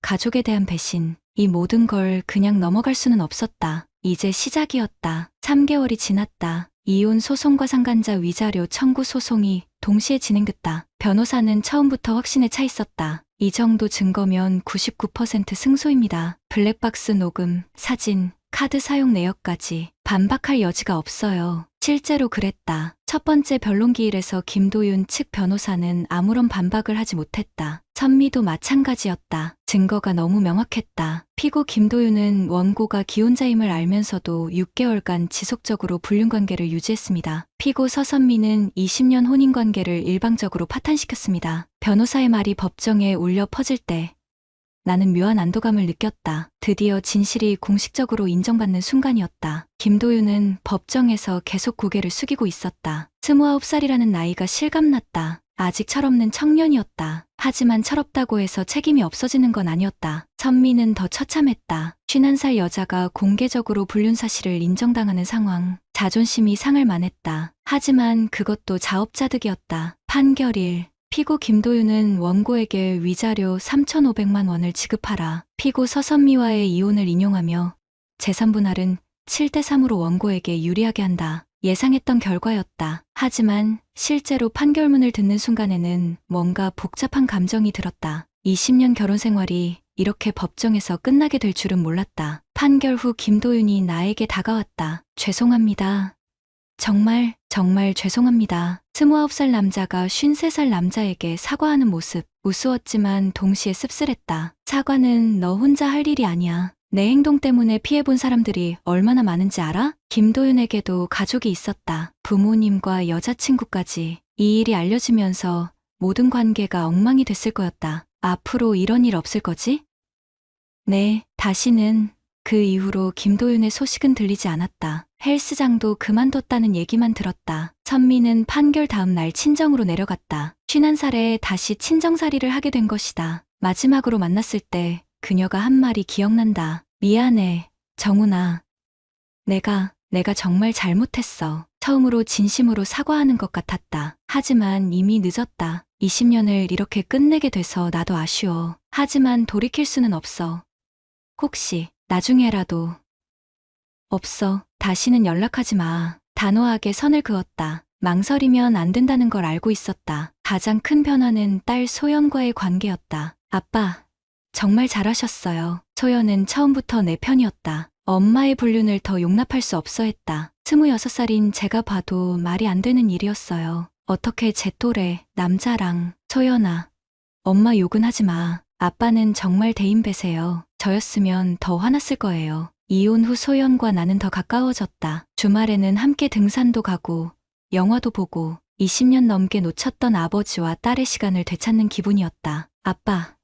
가족에 대한 배신, 이 모든 걸 그냥 넘어갈 수는 없었다. 이제 시작이었다. 3개월이 지났다. 이혼 소송과 상간자 위자료 청구 소송이 동시에 진행됐다. 변호사는 처음부터 확신에 차 있었다. 이 정도 증거면 99% 승소입니다. 블랙박스 녹음, 사진, 카드 사용 내역까지 반박할 여지가 없어요. 실제로 그랬다. 첫 번째 변론기일에서 김도윤 측 변호사는 아무런 반박을 하지 못했다. 선미도 마찬가지였다. 증거가 너무 명확했다. 피고 김도윤은 원고가 기혼자임을 알면서도 6개월간 지속적으로 불륜관계를 유지했습니다. 피고 서선미는 20년 혼인관계를 일방적으로 파탄시켰습니다. 변호사의 말이 법정에 울려 퍼질 때 나는 묘한 안도감을 느꼈다. 드디어 진실이 공식적으로 인정받는 순간이었다. 김도윤은 법정에서 계속 고개를 숙이고 있었다. 29살이라는 나이가 실감났다. 아직 철없는 청년이었다. 하지만 철없다고 해서 책임이 없어지는 건 아니었다. 선미는 더 처참했다. 51살 여자가 공개적으로 불륜 사실을 인정당하는 상황. 자존심이 상할 만했다. 하지만 그것도 자업자득이었다. 판결일. 피고 김도윤은 원고에게 위자료 3,500만 원을 지급하라. 피고 서선미와의 이혼을 인용하며 재산 분할은 7대3으로 원고에게 유리하게 한다. 예상했던 결과였다. 하지만 실제로 판결문을 듣는 순간에는 뭔가 복잡한 감정이 들었다. 20년 결혼 생활이 이렇게 법정에서 끝나게 될 줄은 몰랐다. 판결 후 김도윤이 나에게 다가왔다. 죄송합니다. 정말 죄송합니다. 29살 남자가 53살 남자에게 사과하는 모습. 우스웠지만 동시에 씁쓸했다. 사과는 너 혼자 할 일이 아니야. 내 행동 때문에 피해본 사람들이 얼마나 많은지 알아? 김도윤에게도 가족이 있었다. 부모님과 여자친구까지. 이 일이 알려지면서 모든 관계가 엉망이 됐을 거였다. 앞으로 이런 일 없을 거지? 네, 다시는. 그 이후로 김도윤의 소식은 들리지 않았다. 헬스장도 그만뒀다는 얘기만 들었다. 선미는 판결 다음 날 친정으로 내려갔다. 51살에 다시 친정살이를 하게 된 것이다. 마지막으로 만났을 때 그녀가 한 말이 기억난다. 미안해, 정훈아. 내가 정말 잘못했어. 처음으로 진심으로 사과하는 것 같았다. 하지만 이미 늦었다. 20년을 이렇게 끝내게 돼서 나도 아쉬워. 하지만 돌이킬 수는 없어. 혹시 나중에라도 없어. 다시는 연락하지 마. 단호하게 선을 그었다. 망설이면 안 된다는 걸 알고 있었다. 가장 큰 변화는 딸 소연과의 관계였다. 아빠, 정말 잘하셨어요. 소연은 처음부터 내 편이었다. 엄마의 불륜을 더 용납할 수 없어 했다. 26살인 제가 봐도 말이 안 되는 일이었어요. 어떻게 제 또래 남자랑. 소연아, 엄마 욕은 하지 마. 아빠는 정말 대인배세요. 저였으면 더 화났을 거예요. 이혼 후 소연과 나는 더 가까워졌다. 주말에는 함께 등산도 가고 영화도 보고 20년 넘게 놓쳤던 아버지와 딸의 시간을 되찾는 기분이었다. 아빠,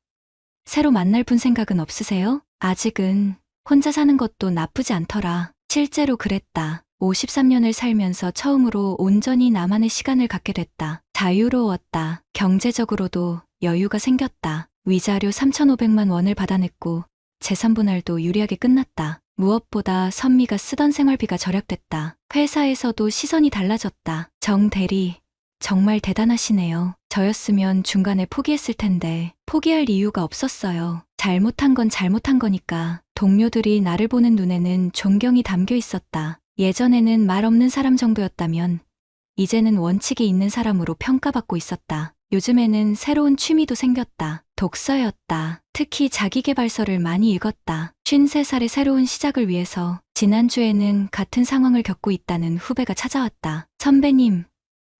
새로 만날 분 생각은 없으세요? 아직은. 혼자 사는 것도 나쁘지 않더라. 실제로 그랬다. 53년을 살면서 처음으로 온전히 나만의 시간을 갖게 됐다. 자유로웠다. 경제적으로도 여유가 생겼다. 위자료 3,500만 원을 받아냈고 재산 분할도 유리하게 끝났다. 무엇보다 선미가 쓰던 생활비가 절약됐다. 회사에서도 시선이 달라졌다. 정 대리, 정말 대단하시네요. 저였으면 중간에 포기했을 텐데 포기할 이유가 없었어요. 잘못한 건 잘못한 거니까. 동료들이 나를 보는 눈에는 존경이 담겨 있었다. 예전에는 말 없는 사람 정도였다면 이제는 원칙이 있는 사람으로 평가받고 있었다. 요즘에는 새로운 취미도 생겼다. 독서였다. 특히 자기계발서를 많이 읽었다. 53살의 새로운 시작을 위해서. 지난주에는 같은 상황을 겪고 있다는 후배가 찾아왔다. 선배님,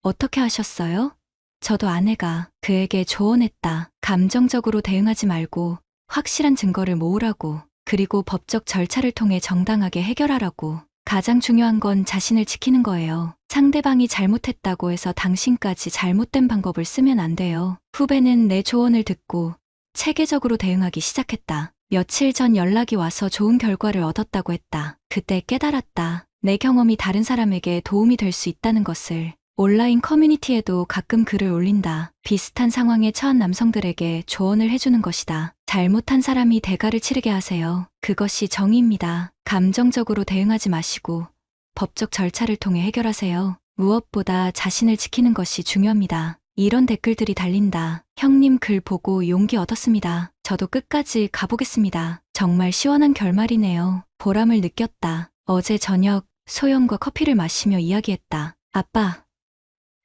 어떻게 하셨어요? 저도 아내가 그에게 조언했다. 감정적으로 대응하지 말고 확실한 증거를 모으라고. 그리고 법적 절차를 통해 정당하게 해결하라고. 가장 중요한 건 자신을 지키는 거예요. 상대방이 잘못했다고 해서 당신까지 잘못된 방법을 쓰면 안 돼요. 후배는 내 조언을 듣고 체계적으로 대응하기 시작했다. 며칠 전 연락이 와서 좋은 결과를 얻었다고 했다. 그때 깨달았다. 내 경험이 다른 사람에게 도움이 될 수 있다는 것을. 온라인 커뮤니티에도 가끔 글을 올린다. 비슷한 상황에 처한 남성들에게 조언을 해주는 것이다. 잘못한 사람이 대가를 치르게 하세요. 그것이 정의입니다. 감정적으로 대응하지 마시고 법적 절차를 통해 해결하세요. 무엇보다 자신을 지키는 것이 중요합니다. 이런 댓글들이 달린다. 형님 글 보고 용기 얻었습니다. 저도 끝까지 가보겠습니다. 정말 시원한 결말이네요. 보람을 느꼈다. 어제 저녁 소연과 커피를 마시며 이야기했다. 아빠,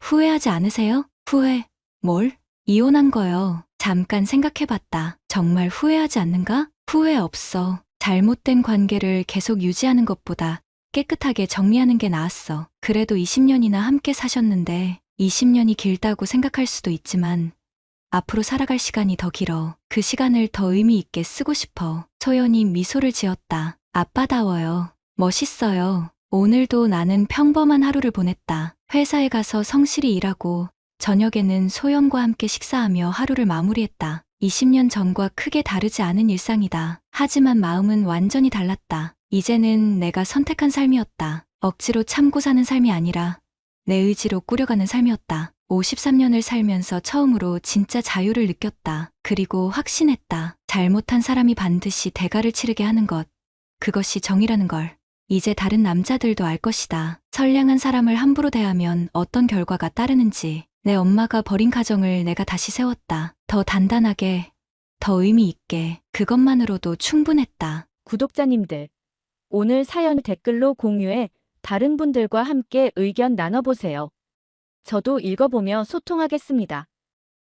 후회하지 않으세요? 후회? 뭘? 이혼한 거요. 잠깐 생각해봤다. 정말 후회하지 않는가? 후회 없어. 잘못된 관계를 계속 유지하는 것보다 깨끗하게 정리하는 게 나았어. 그래도 20년이나 함께 사셨는데 20년이 길다고 생각할 수도 있지만 앞으로 살아갈 시간이 더 길어. 그 시간을 더 의미 있게 쓰고 싶어. 소연이 미소를 지었다. 아빠다워요. 멋있어요. 오늘도 나는 평범한 하루를 보냈다. 회사에 가서 성실히 일하고 저녁에는 소연과 함께 식사하며 하루를 마무리했다. 20년 전과 크게 다르지 않은 일상이다. 하지만 마음은 완전히 달랐다. 이제는 내가 선택한 삶이었다. 억지로 참고 사는 삶이 아니라 내 의지로 꾸려가는 삶이었다. 53년을 살면서 처음으로 진짜 자유를 느꼈다. 그리고 확신했다. 잘못한 사람이 반드시 대가를 치르게 하는 것. 그것이 정의라는 걸. 이제 다른 남자들도 알 것이다. 선량한 사람을 함부로 대하면 어떤 결과가 따르는지. 내 엄마가 버린 가정을 내가 다시 세웠다. 더 단단하게, 더 의미 있게. 그것만으로도 충분했다. 구독자님들, 오늘 사연 댓글로 공유해 다른 분들과 함께 의견 나눠보세요. 저도 읽어보며 소통하겠습니다.